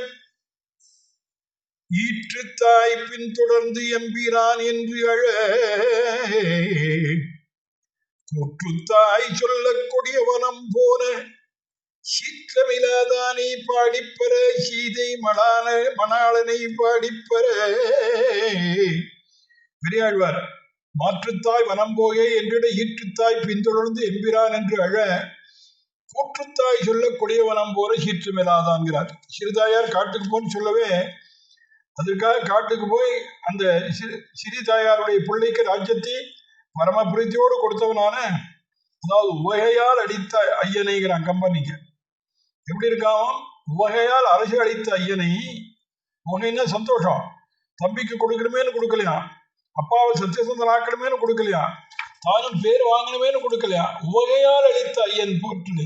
[SPEAKER 1] ஈற்றுத்தாய் பின்தொடர்ந்து எம்பிரான் என்று அழ கூற்றுத்தாய் சொல்ல கொடிய வனம் போன சீற்றமில்லாதானை பாடிப்பெற சீதை மணாளனை பாடிப்பெற. பெரியாழ்வார் மாற்றுத்தாய் வனம் போகே என்றிட ஈற்றுத்தாய் பின்தொடர்ந்து எம்பிரான் என்று அழ கூற்றுத்தாய் சொல்ல கொடிய வனம் போற சீற்றமில்லாதான்கிறார். சிறுதாயார் காட்டுக்கு போன்னு சொல்லவே அதற்காக காட்டுக்கு போய் அந்த சிறிதாயாருடைய பிள்ளைக்கு ராஜ்யத்தை பரம பிரீத்தியோடு கொடுத்தவனான, அதாவது உவகையால் அடித்த ஐயனைங்கிறான் கம்பனிங்க. எப்படி இருக்கான்? உவகையால் அரசு அளித்த ஐயனை. உவகைன்னா சந்தோஷம். தம்பிக்கு கொடுக்கணுமேனு கொடுக்கலையா, அப்பாவை சத்தியசந்தன் ஆக்கணுமேனு கொடுக்கலையா, தானும் பேர் வாங்கணுமேனு கொடுக்கலையா, உவகையால் அளித்த ஐயன் போற்று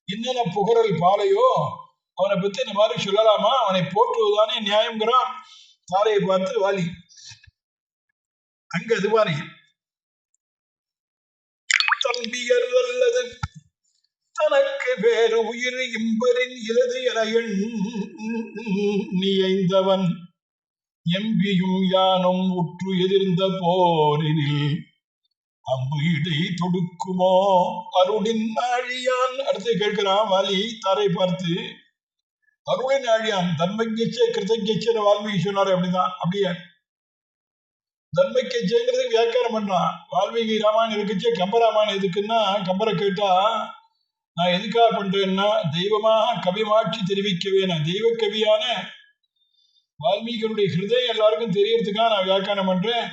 [SPEAKER 1] இன்னென்ன புகழல் பாலையோ. அவனை பத்தி இந்த மாதிரி சொல்லலாமா? அவனை போற்றுவதுதானே நியாயம்ங்கிறான். தாரையை பார்த்து வாலி அங்க அது மாதிரி தம்பியர் அல்லது தனக்கு வேறு உயிர் இம்பரின் இலது என எண்ணியைந்தவன் எம்பியும் யானும் உற்று எதிர்ந்த போரினில் அம்பு இடை தொடுக்குமோ அருளின் ஆழியான். அடுத்து கேட்கிறான் வாலி தாரை பார்த்து. அருளின் ஆழியான் தர்மஜ்ஞே கிருதஜ்ஞே வால்மீகி சொன்னாரு. அப்படிதான், அப்படியே தர்மஜ்ஞேங்கிறதுக்கு வியாக்கியானம் பண்றான். வால்மீகி ராமாயணம் இருக்குச்சே கம்பராமாயணம் எதுக்குன்னா, கம்பரை கேட்டா நான் எதுக்காக பண்றேன்னா தெய்வமாக கவிமாட்சி தெரிவிக்கவே, நான் தெய்வ கவியான வால்மீகியுடைய ஹிருதயம் எல்லாருக்கும் தெரியறதுக்காக நான் வியாக்கியானம் பண்றேன்.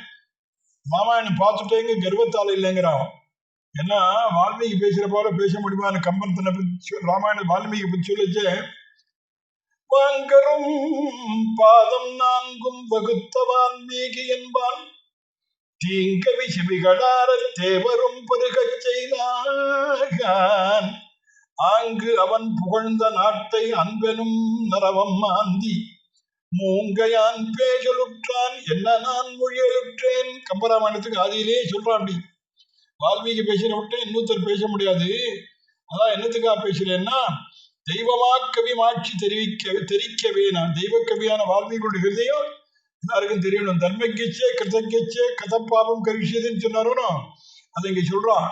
[SPEAKER 1] ராமாயணம் பார்த்துட்டேங்க கர்வத்தால் இல்லைங்கிறான். ஏன்னா வால்மீகி பேசுற போல பேச முடியுமா? கம்பன் தன்னை பற்றி ராமாயண வால்மீகி பற்றி சொல்லிச்சே, வாங்கரும் பாதம் நான்கும் வகுத்த வால்மீகி என்பான் தீங்கவி சிவிகளார தேவரும் பெருகச் செய்தான் ஆங்கு அவன் புகழ்ந்த நாட்டை அன்பெனும் நரவம் மாந்தி மூங்கையான் பேசலுற்றான் என்ன நான் மொழியலுற்றேன். கம்பராமாயணத்துக்கு ஆதியிலேயே சொல்றான். அப்படி வால்மீகி பேசின விட்டு இன்னொருத்தர் பேச முடியாது. அதான் என்னத்துக்காக பேசுறேன்னா, தெய்வமா கவி மாட்சி தெரிவிக்கவே நான் தெய்வ கவியான வால்மீகியுடைய ஹிருதயம் எல்லாருக்கும் தெரியணும். தர்மகிச்சே கிருதகிச்சே கதப்பாபம் கரிஷியதுன்னு சொன்னாரோ அதை இங்க சொல்றான்.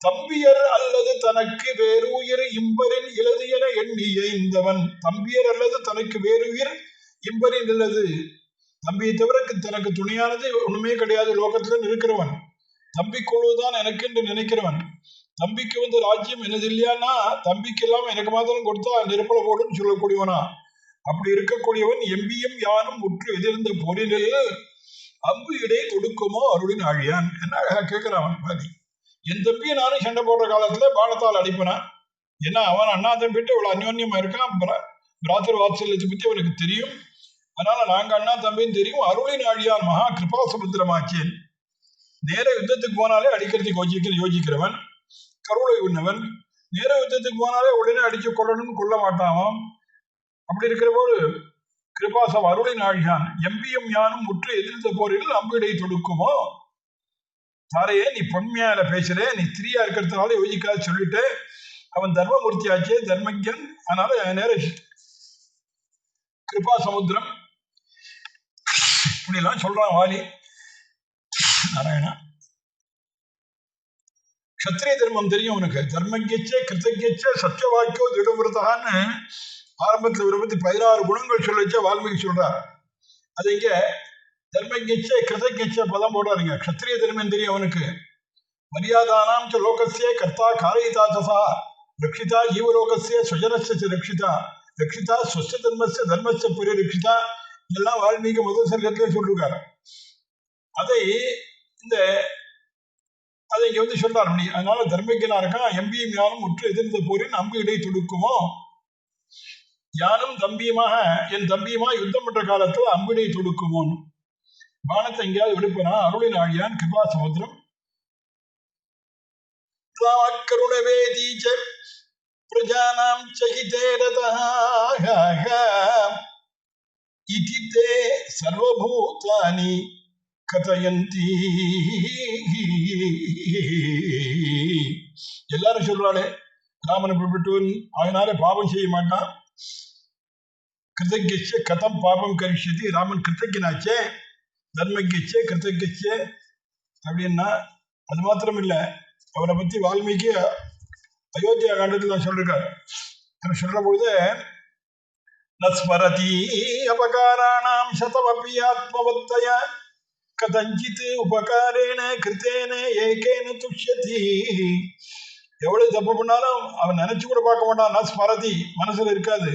[SPEAKER 1] தம்பியர் அல்லது தனக்கு வேறுயிர் இம்பரின் இலது என எண்ணிய இந்தவன். தம்பியர் அல்லது தனக்கு வேறுயிர் இம்பரின் இல்லது. தம்பியை தவிர தனக்கு துணையானது ஒண்ணுமே கிடையாது லோகத்துல இருக்கிறவன். தம்பி குழுதான் எனக்கு என்று நினைக்கிறவன். தம்பிக்கு ராஜ்யம் என்னது இல்லையானா தம்பிக்கு இல்லாம எனக்கு மாத்திரம் கொடுத்தா நெருப்பல போடுன்னு சொல்லக்கூடியவனா. அப்படி இருக்கக்கூடியவன் எம்பியும் யானும் உற்று எதிர்ந்த போரினில் அம்பு இடை தொடுக்குமோ அருளின் ஆழியான். என்ன அழகா கேட்கிறான் பாதி. என் தம்பியை நானும் சண்டை போடுற காலத்துல பானத்தால் அடிப்பனான். ஏன்னா அவன் அண்ணா தம்பிட்டு இவ்வளவு அந்யோன்யமா இருக்கான். பிராத்தர் வாத்சல்யத்தை பத்தி அவனுக்கு தெரியும். அதனால நாங்க அண்ணா தம்பின்னு தெரியும். அருளின் ஆழியான் மகா கிருபா சமுத்திரமாச்சேன். நேர யுத்தத்துக்கு போனாலே அடிக்கிறதுக்கு யோசிக்கிறவன், கருளை உண்ணவன். நேர யுத்தத்துக்கு போனாலே உடனே அடிச்சு கொள்ளணும்னு கொள்ள மாட்டான். அப்படி இருக்கிற போது கிருபாசம் அருளின் ஆழியான் எம்பியும் யானும் முற்று எதிர்த்த போரில் அம்பிடை தொடுக்குமோ. தாரையே நீ பொன்மையால பேசுற, நீ திரியா இருக்கிறதுனால யோசிக்காத சொல்லிட்டு. அவன் தர்மமூர்த்தி ஆச்சே, தர்மஜன். அதனால நேர கிருபா சமுத்திரம் இப்படிலாம் சொல்றான் வாலி. நாராயணா க்ஷத்ரிய தர்மம் தெரியும் உனக்கு. தர்மஜே கிருத்தஜே சத்தியவாக்கியோ திடவிரதான்னு ஆரம்பத்தில் இவரை பத்தி 16 குணங்கள் சொல்லிச்ச வால்மீகி சொல்றார். அது இங்க தர்மஜே கிருத்தஜே பதம் போடுறாருங்க. க்ஷத்ரிய தர்மம் தெரியும் அவனுக்கு. மரியாதானாம் லோகசிய கர்த்தா காரயிதா தசா ரட்சிதா ஜீவலோகசிய சுஜனஸ்ய ரட்சிதா ரட்சிதா ஸ்வஸ்த தர்மஸ்ய தர்மஸ்ய பரிரட்சிதா. இதெல்லாம் வால்மீகி முதல் சர்க்கத்திலே சொல்லிருக்காரு. அதை இங்க சொல்றார். அப்படி அதனால தர்மஜனா இருக்கான். எம்பியும் யானும் உற்று எதிர்ந்த போரின் அம்பு இடை தொடுக்குமோ. யானும் தம்பியுமாக என் தம்பியுமா யுத்தம் பண்ற காலத்துல அம்பிடை தொடுக்குமோன்னு பானத்தை எங்கேயாவது விடுப்பனா. அருளின் ஆழியான் கிருபா சமுத்திரம் கருணவேதீச்ச பிரஜானாம் சகிதேரதஹ இதிதே சர்வபூதானி கதயந்தி. எல்லாரும் சொல்றாளே ராமன் இப்படிப்பட்டவன், அதனால பாவம் செய்ய மாட்டான். கிருத்தகிச்சே கதம் பாபம் கரிஷதி. ராமன் கிருத்தகினாச்சே, தர்மகிச்சே கிருத்தகிச்சே அப்படின்னா அது மாத்திரம் இல்லை. அவரை பத்தி வால்மீகி அயோத்தியா காண்டத்தில் தான் சொல்லிருக்காரு. சொல்ற பொழுது நஸ்மரதி அபகாராணாம் சதமபி ஆத்மவத்தய கதஞ்சித் உபகாரேன கிருத்தேன ஏகேன துஷ்யதி. எவ்வளவு தப்பு பண்ணாலும் அவன் நினைச்சு கூட பார்க்க மாட்டான். நஸ்மரதி மனசுல இருக்காது.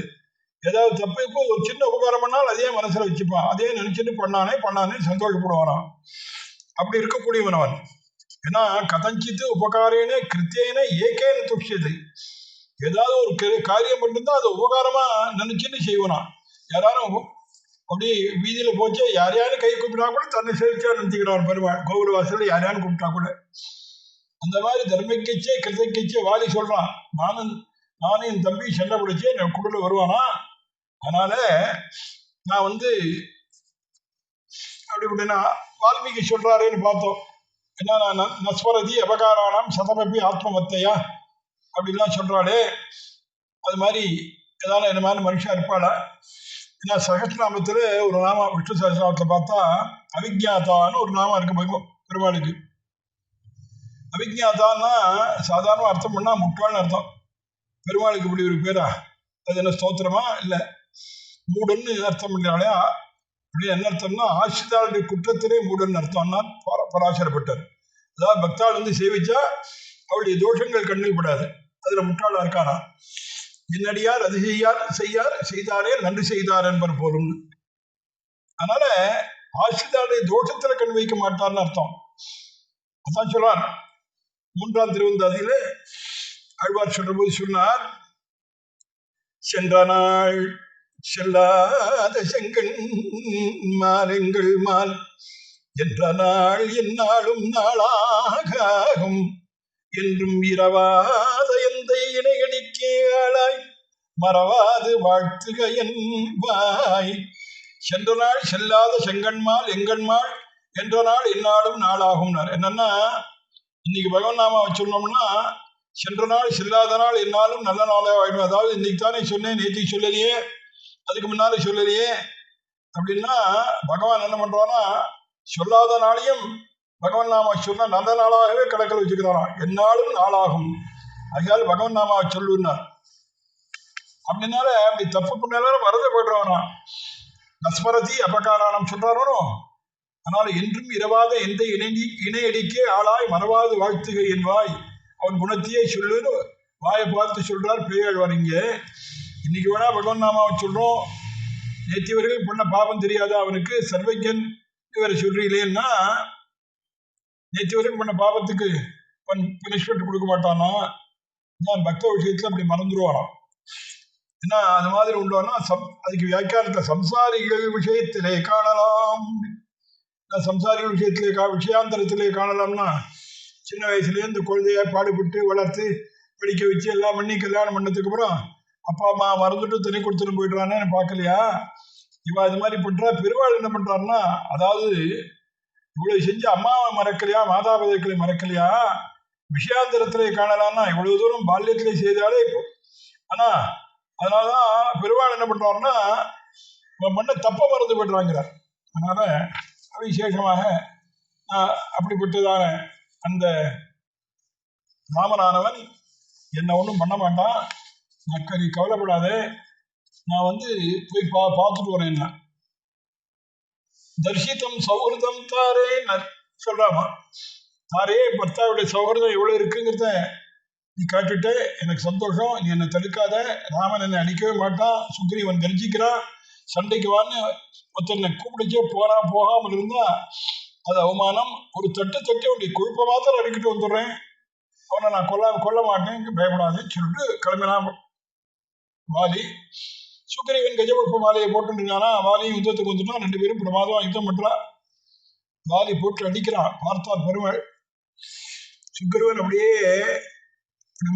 [SPEAKER 1] ஏதாவது தப்பு இப்போ ஒரு சின்ன உபகாரம் பண்ணால் அதே மனசுல வச்சுப்பான். அதே நினைச்சுட்டு பண்ணானே சந்தோஷப்படுவானான். அப்படி இருக்கக்கூடியவன் அவன். ஏன்னா கதஞ்சித்து உபகாரேனே கிருத்தேன ஏகேன துஷ்யது. ஏதாவது ஒரு காரியம் பண்ணிருந்தா அதை உபகாரமா நினைச்சுன்னு செய்வனா. யாரும் அப்படி வீதியில போச்சு யாரையாரும் கை கூப்பிட்டா கூட தன்னை சேர்த்தா நினைச்சுக்கிறான் பெருமாள். கோவில் வாசல யாரையாரும் கூப்பிட்டா கூட. அந்த மாதிரி தர்மக்கிச்சே கிருத்தக்கிச்சே வாலி சொல்றான். நானும் என் தம்பி சண்டை பிடிச்சு என் குடுல வருவானா. அதனால நான் அப்படின்னா வால்மீகி சொல்றாருன்னு பார்த்தோம். என்ன நஸ்வரதி அபகாரானாம் சதமபி ஆத்மவத்தையா அப்படின்லாம் சொல்றாளே. அது மாதிரி ஏதாவது இந்த மாதிரி மனுஷா இருப்பாளா. ஏன்னா சகஸ்ரநாமத்துல ஒரு நாமம் விஷ்ணு சகஸ்ரநாமத்தை பார்த்தா அவிஜாத்தான்னு ஒரு நாமம் இருக்கு பெருமாளுக்கு. அவிஜாத்தான்னா சாதாரண அர்த்தம் பண்ணா முட்டாள்னு அர்த்தம். பெருமாளுக்கு இப்படி ஒரு பேரா? அது என்ன ஸ்தோத்திரமா? இல்லை மூடன்னு அர்த்தம் பண்றாளே. அப்படி என்ன அர்த்தம்னா ஆசிரியாளுடைய குற்றத்திலே மூடன்னு அர்த்தம்னா பராசரப்பட்டார். அதாவது பக்தாள் சேவிச்சா அவளுடைய தோஷங்கள் கண்ணில் படாது. அதுல முட்டாளா இருக்கானா. என்னடியார் அது செய்தாரே நன்றி செய்தார் என்பர் போலும். அதனால ஆசிரியாளுடைய தோஷத்துல கண் வைக்க மாட்டார்னு அர்த்தம். அதான் சொல்றார் 3ஆம் திருவந்தாதியில ஆழ்வார் சொல்ற போது சொன்னார். சென்ற நாள் செல்லாத செங்கண் மாலெங்கள் மால் என்ற நாள் என்னாலும் நாளாகும் என்றும் இரவாத எந்த இணையடிக்கே ஆளாய் மறவாது வாழ்த்துக என்பாய் சென்ற நாள் செல்லாத செங்கண்மாள் எங்கண்மாள் என்ற நாள் எந்நாளும் நாளாகும்னார். என்னன்னா இன்னைக்கு பகவன் நாமாவை சொன்னோம்னா சென்ற நாள் செல்லாத நாள் என்னாலும் நல்ல நாளே ஆயிடும். அதாவது இன்னைக்கு தானே சொன்னேன், நேற்றுக்கு சொல்லலையே, அதுக்கு முன்னாலே சொல்லலையே அப்படின்னா பகவான் என்ன பண்றான்னா சொல்லாத நாளையும் பகவன் நாமா சொன்ன நல்ல நாளாகவே கணக்கில் வச்சுக்கிறாராம். என்னாலும் நாளாகும், அதனால பகவன் நாமாவை சொல்லுன்னார். அப்படின்னால அப்படி தப்பு பண்ணாலும் வரத போய்டுறானா நஸ்மரதி அபகாரானம் சொல்றாரோ. அதனால என்றும் இரவாத எந்த இணையடிக்கே ஆளாய் மறவாது வாழ்த்துகை என் வாய் அவன் குணத்தையே சொல்லுன்னு வாயை பார்த்து சொல்றார் பேயாழ்வார். இங்க இன்னைக்கு வேணா பகவன் நாமாவை சொல்றோம், நேத்தியவர்கள் பண்ண பாவம் தெரியாதா அவனுக்கு சர்வஜன் இவரை சொல்றீங்களேன்னா நேத்தியவர்கள் பண்ண பாவத்துக்கு பனிஷ்மெண்ட் கொடுக்க மாட்டானா? நான் பக்த விஷயத்துல அப்படி மறந்துடுவாராம். ஏன்னா அது மாதிரி உண்டோன்னா அதுக்கு வியாக்கியானத்தை சம்சாரிகள் விஷயத்திலே காணலாம், சம்சாரிகள் விஷயத்திலே விஷயாந்தரத்திலே காணலாம்னா சின்ன வயசுலேயே இந்த குழந்தைய பாடுபட்டு வளர்த்து படிக்க வச்சு எல்லாம் பண்ணி கல்யாணம் பண்ணதுக்கு அப்புறம் அப்பா அம்மா மறந்துட்டு தனி கொடுத்துட்டு போயிடுறானே பார்க்கலையா? இவ அது மாதிரி பண்றா. பெருவாள் என்ன பண்றாருன்னா, அதாவது இவ்வளவு செஞ்சு அம்மாவை மறக்கலையா, மாதாபிதாக்களை மறக்கலையா, விஷயாந்தரத்திலே காணலாம்னா இவ்வளவு தூரம் பால்யத்திலே செய்தாலே இப்போ. ஆனா அதனாலதான் பெருவாள் என்ன பண்றாருன்னா மண்ணை தப்ப மறந்து போய்டுறாங்கிறார். அதனால விசேஷமாக அப்படிப்பட்டதான அந்த ராமனானவன் என்னை ஒன்றும் பண்ண மாட்டான், நீ கவலைப்படாதே, நான் போய் பார்த்துட்டு வரேன். தர்ஷிதம் சௌஹிருதம் தாரே சொல்றாமா. தாரே பர்த்தாவுடைய சௌஹிருதம் எவ்வளவு இருக்குங்கிறத நீ காட்டுட்டு எனக்கு சந்தோஷம், நீ என்னை தடுக்காத, ராமன் என்னை அடிக்கவே மாட்டான், சுக்ரீவன் கர்ஜிக்கிறான், சண்டைக்கு வான்னு ஒருத்தனை கூப்பிடுச்சே போகாமல் இருந்தா அது அவமானம். ஒரு தட்டு உடைய குழுப்ப மாத்திரம் அடிக்கிட்டு வந்துடுறேன், அவனை நான் கொல்ல மாட்டேன், பயப்படாதுன்னு சொல்லிட்டு கிளம்பினான் வாலி. சுக்ரீவன் கஜபுஷ்ப மாலையை போட்டுருந்தானா, வாலியும் யுத்தத்துக்கு வந்துட்டான். 2 பேரும் பிரமாதம் யுத்தம் பண்றான். வாலி போட்டு அடிக்கிறான். பார்த்தார் பெருமாள். சுக்ரீவன் அப்படியே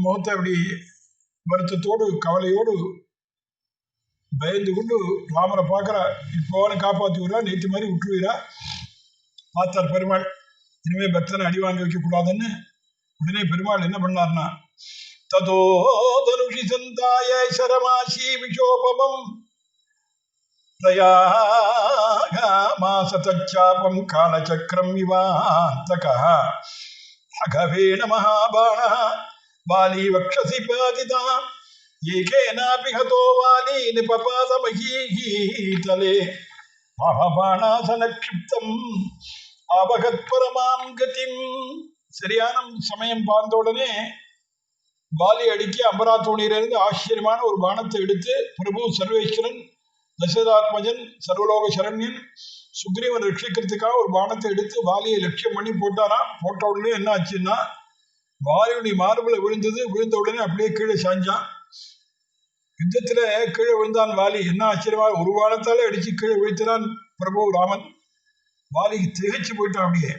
[SPEAKER 1] முகத்தை அப்படி வருத்தத்தோடு கவலையோடு பயந்து கொண்டு ராமரை பார்க்கிறா. இப்போ காப்பாற்றுவீரா, நேற்று மாதிரி விட்டுருவீரா? பார்த்தார் பெருமாள். இனிமே பக்தனை அடி வாங்கி வைக்க கூடாதுன்னு உடனே பெருமாள் என்ன பண்ணார்னா, ததோ தனுஷி சந்தாய சரமாசி விஷோபமம் பிரயாமாசதாபம் காலச்சக்கரம் விவாந்தக அகவேண மகாபாண வாலி வக்ஷசி பாதிதாம் ஏகேனாபி ஹதோ வாலி நிபபாதமஹீதலே மகாபாணாசனக்ஷிப்தம் ஆவகத் பரமாம் கதிம். சரியான சமயம் பார்த்த உடனே வாலி அடிக்க அம்பராத்தோணியிலிருந்து ஆச்சரியமான ஒரு பானத்தை எடுத்து பிரபு சர்வேஸ்வரன் தசரதாத்மஜன் சர்வலோக சரண்யன் சுக்ரீவன் ரட்சிக்கிறதுக்காக ஒரு பானத்தை எடுத்து வாலியை லட்சியம் பண்ணி போட்டாராம். போட்ட உடனே என்ன ஆச்சுன்னா வாலியுடைய மார்புல விழுந்த உடனே அப்படியே கீழே சாஞ்சான். யுத்தத்துல கீழே விழுந்தான் வாலி. என்ன ஆச்சரியமா, ஒரு பானத்தாலே அடிச்சு கீழே விழுத்தினான் பிரபு ராமன். வாலிக்கு திகைச்சு போயிட்டான். அப்படியே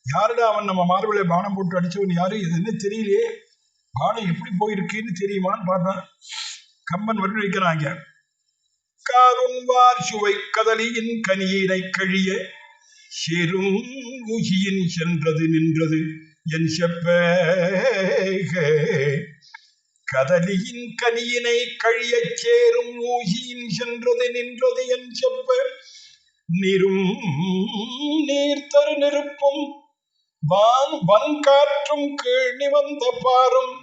[SPEAKER 1] யாருடா அவன் நம்ம மார்புல பானம் போட்டு அடிச்சவன் யாரு, இது என்ன தெரியலையே, பானம் எப்படி போயிருக்குன்னு தெரியுமான்னு பார்த்தான். கம்பன் வர்ணிக்கிறாங்க. காருண்வார் சுவை கதலியின் கனியினை கழிய சேரும் ஊசியின் சென்றது நின்றது என் செப்ப. கதலியின் கனியினை கழிய சேரும் ஊசியின் சென்றது நின்றது என் செப்ப. நீரும் நீர் தரு நெருப்பும் வன்காற்றும் கீழ் நிவந்த பாரும்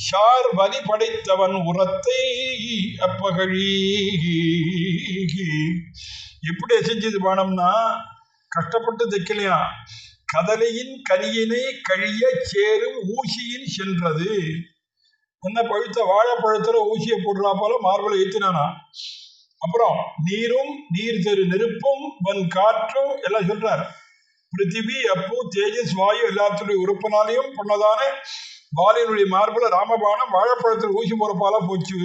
[SPEAKER 1] ஷார் வலி படைத்தவன் உரத்தை அப்பகழி. எப்படி செஞ்சது பானம்னா கஷ்டப்பட்டு தைக்கலையா. கதலையின் கனியினை கழிய சேரும் ஊசியின் சென்றது. என்ன பழுத்த வாழைப்பழத்துல ஊசியை போடுறா போல மார்பலை ஏற்றினானா. அப்புறம் நீரும் நீர் தெரு நெருப்பும் வன் காற்றும் எல்லாம் சொல்றார். பிருத்திவி அப்பு தேஜஸ் வாயு எல்லாத்துடைய உறுப்பினாலையும் பொண்ணதான வாலியினுடைய மார்புல ராமபானம் வாழைப்பழத்தில் ஊசி போறப்பால போச்சு.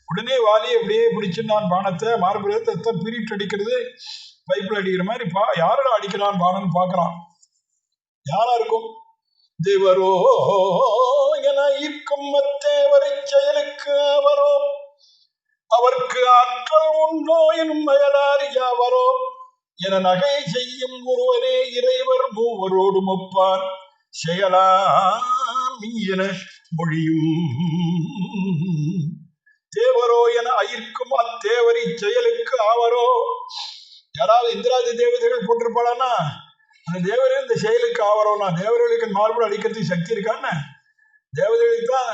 [SPEAKER 1] உடனே வாலி அப்படியே பிடிச்சிருந்தான் பானத்தை. மார்புல ரத்தம் பீரிட்டு அடிக்கிறது, பைப்பில் அடிக்கிற மாதிரி. யாரோட அடிக்கிறான் பானன்னு பார்க்கறான். யாரா இருக்கும்? தேவரோ என ஈர்க்கும் மத்தேவரை செயலுக்கு அவரோ அவர்க்கு ஆற்றல் உண்டோ எனும் அயலார் யாவரோ என நகை செய்யும் ஒருவரே இறைவர் மூவரோடு ஒப்பார் செயலாம் என மொழியும் தேவரோ என அயிர்க்கும் அத்தேவரி செயலுக்கு ஆவரோ. யாராவது இந்திராதி தேவதைகள் போட்டிருப்பாளானா அந்த தேவரே இந்த செயலுக்கு ஆவரோனா தேவர்களுக்கு மார்பு அடிக்கிறதுக்கு சக்தி இருக்கான்னு தேவதைகளுக்கு தான்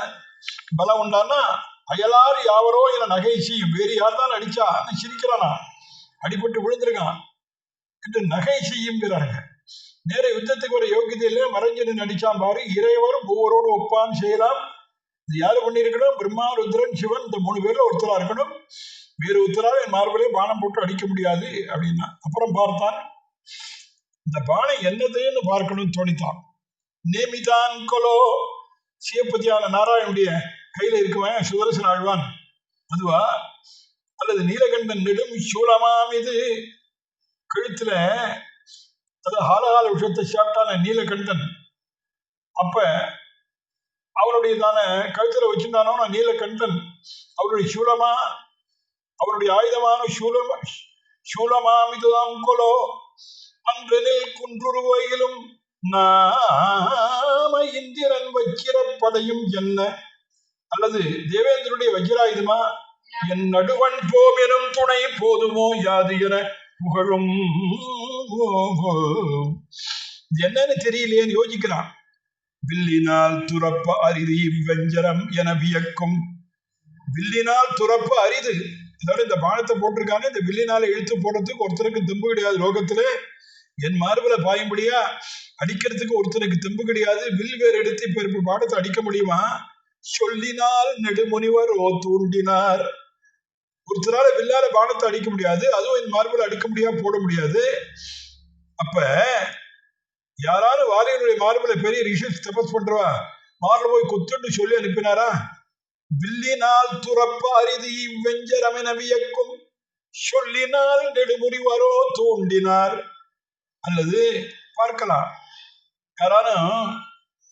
[SPEAKER 1] பலம் உண்டானா அயலார் யாவரோ என நகை செய்யும் வேறு யார் தான் அடிச்சா சிரிக்கிறானா அடிபட்டு விழுந்திருக்கான் என்று நகை செய்யுங்கிறாங்க. நேர யுத்தத்துக்கு ஒரு யோகியதையில மறைஞ்சு நடிச்சான் பாரு இறைவர் ஒவ்வொருவரோடு ஒப்பான் செய்யலாம். இது யாரு பண்ணியிருக்கணும்? பிரம்மா ருத்ரன் சிவன் இந்த 3 பேர்ல ஒருத்தரா இருக்கணும். வேறு ஒருத்தராக என் மார்பிலே பானம் போட்டு அடிக்க முடியாது அப்படின்னா. அப்புறம் பார்த்தான் இந்த பானை என்னதுன்னு பார்க்கணும்னு தோணித்தான். நேமிதான் கொலோ சிவபதியான நாராயணுடைய கையில இருக்குவன் சுதர்சன ஆழ்வான் அதுவா அல்லது நீலகண்டன் நெடும் சூலமாம் இது கழுத்துல அது ஹாலகால விஷயத்தை சாப்பிட்டான நீலகண்டன் அப்ப அவருடைய தானே கழுத்துல வச்சிருந்தானோ நீலகண்டன் அவருடைய சூலமா அவருடைய ஆயுதமான சூலமாம் இதுதான் கொலோ அன்றனில் குன்றுருவையிலும் நாம இந்திரன் வச்சிரப்படையும் என்ன அல்லது தேவேந்திரனுடைய வஜ்ராயுதமா என் நடுவன் போமெனும் துணை போதுமோ யாது என புகழும். என்னன்னு தெரியலையேன்னு யோசிக்கிறான். வில்லினால் துறப்ப அரிது இவ்வஞ்சரம் என வியக்கும். வில்லினால் துறப்ப அரிது அதாவது இந்த பானத்தை போட்டிருக்கானே இந்த வில்லினால இழுத்து போடுறதுக்கு ஒருத்தருக்கு தெம்பு கிடையாது லோகத்துல. என் மார்புல பாயும்படியா அடிக்கிறதுக்கு ஒருத்தனுக்கு தெம்பு கிடையாது. வில் வேறு எடுத்து இப்ப பாடத்தை அடிக்க முடியுமா? சொல்லினால் நெடுமுனிவர் ஓ தூண்டினார். ஒருத்தரால வில்லால பானத்தை அடிக்க முடியாது. அதுவும் என் மார்புல அடிக்க முடியாது போட முடியாது. அப்ப யாராலும் வாலியனுடைய மார்புல பெரிய ரிஷி தபஸ் பண்றவா மார்பு போய் குத்துன்னு சொல்லி அனுப்பினாரா? வில்லினால் துறப்ப அரிது இவ்வெஞ்சரமென வியக்கும் சொல்லினால் நெடுமுனிவரோ தூண்டினார். அல்லது பார்க்கலாம் யாராலும்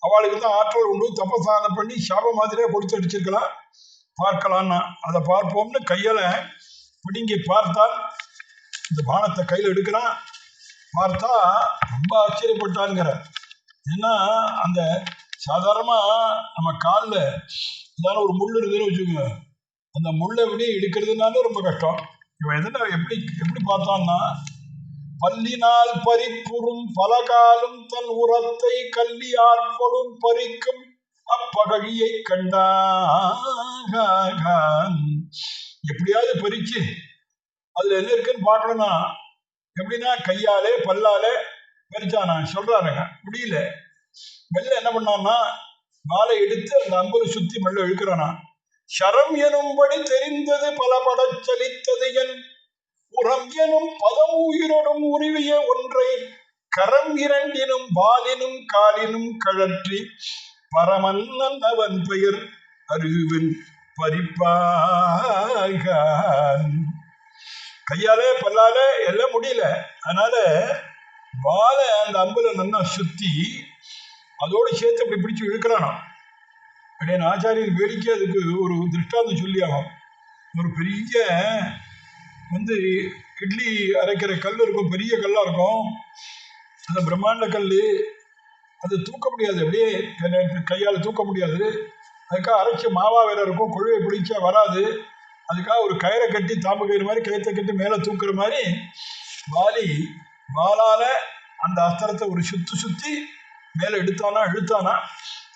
[SPEAKER 1] அவளுக்கு தான் ஆற்றல் உண்டு தபசாதனை பண்ணி சாப மாதிரியே கொடுத்து அடிச்சிருக்கலாம். பார்க்கலான்னா அதை பார்ப்போம்னு கையில பிடிங்கி பார்த்தால் இந்த பானத்தை கையில் எடுக்கிறான். பார்த்தா ரொம்ப ஆச்சரியப்பட்டான்ங்கிற. ஏன்னா அந்த சாதாரணமா நம்ம காலில் ஏதாவது ஒரு முள் இருக்குதுன்னு வச்சுக்கோங்க, அந்த முள்ளை விட எடுக்கிறதுனால ரொம்ப கஷ்டம். இவன் எதுனா எப்படி பார்த்தான்னா பல்லினால் பறிப்புறும் பலகாலும் தன் உரத்தை கல்வி ஆற்படும் பறிக்கும் அப்பகழியை கண்டான். எப்படியாவது பறிச்சு அதுல என்ன இருக்குன்னு பார்க்கணும்னா எப்படின்னா கையாலே பல்லாலே பறிச்சானா சொல்றாருங்க. முடியல. மெல்ல என்ன பண்ணான்னா வாழை எடுத்து அந்த அம்புல சுத்தி மெல்ல இழுக்கிறானா. சரம் எனும்படி தெரிந்தது பல படச்சலித்தது என் உரம் எனும் பதம் உயிரோடும் உருவிய ஒன்றை கரம் இரண்டினும் பாலினும் காலினும் கழற்றி பரமன்னன் அவன் பெயர் அருவின் பறிப்பான். கையாலே பல்லாலே எல்லாம் முடியல. அதனால வாழை அந்த அம்புல நல்லா சுத்தி அதோடு சேர்த்து அப்படி பிடிச்சு இழுக்கிறானா. அப்படின்னு ஆச்சாரியர் வேடிக்கை அதுக்கு ஒரு திருஷ்டாந்தம் சொல்லி ஆகும். ஒரு பெரிய இட்லி அரைக்கிற கல் இருக்கும், பெரிய கல்லா இருக்கும். அந்த பிரம்மாண்ட கல் அது தூக்க முடியாது, அப்படியே கையால் தூக்க முடியாது. அதுக்காக அரைச்சி மாவா வேற இருக்கும், கொழுவை பிடிச்சா வராது. அதுக்காக ஒரு கயிறை கட்டி தாம்பு கயிறு மாதிரி கயிற்றை கட்டி மேலே தூக்குற மாதிரி வாளால அந்த அஸ்திரத்தை ஒரு சுத்தி மேலே இழுத்தானா.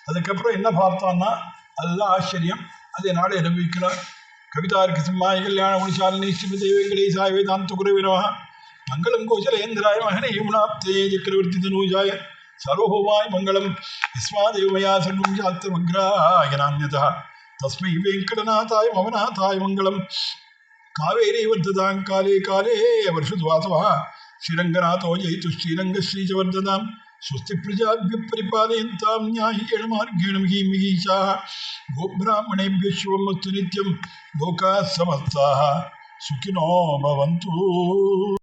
[SPEAKER 1] அதுக்கப்புறம் என்ன பார்த்தான்னா அதுதான் ஆச்சரியம். அதை நாளை அனுபவிக்கிறார். கவிதார்க்கு சிம்மாய கல்யாண குணசாலினி ஸ்ரீமதி வெங்கடேசாய வேதாந்த குருவினவ மங்களம் கோசலேந்திராய மகனே யமுனாப்தே சக்கரவர்த்தி தனூஜாய சர்வபௌமாய மங்களம் யஸ்மாதேவமயா சர்வம் சாஸ்திரமக்ராய நான்யதா தஸ்மை வெங்கடநாதாய மமநாதாய மங்களம். காவேரி வர்ததாம் காலே காலே வருஷத்வாசவா ஸ்ரீரங்கநாதோ ஜெயித்து ஸ்ரீரங்க ஸ்ரீஜவர்ததாம் स्वस्ति प्रजाभ्य परिपालयन्तां न्याय्येन मार्गेण महीमहीषाः गोब्राह्मणेभ्यः शुभमस्तु नित्यं लोकाः समस्ताः सुखिनो भवन्तु।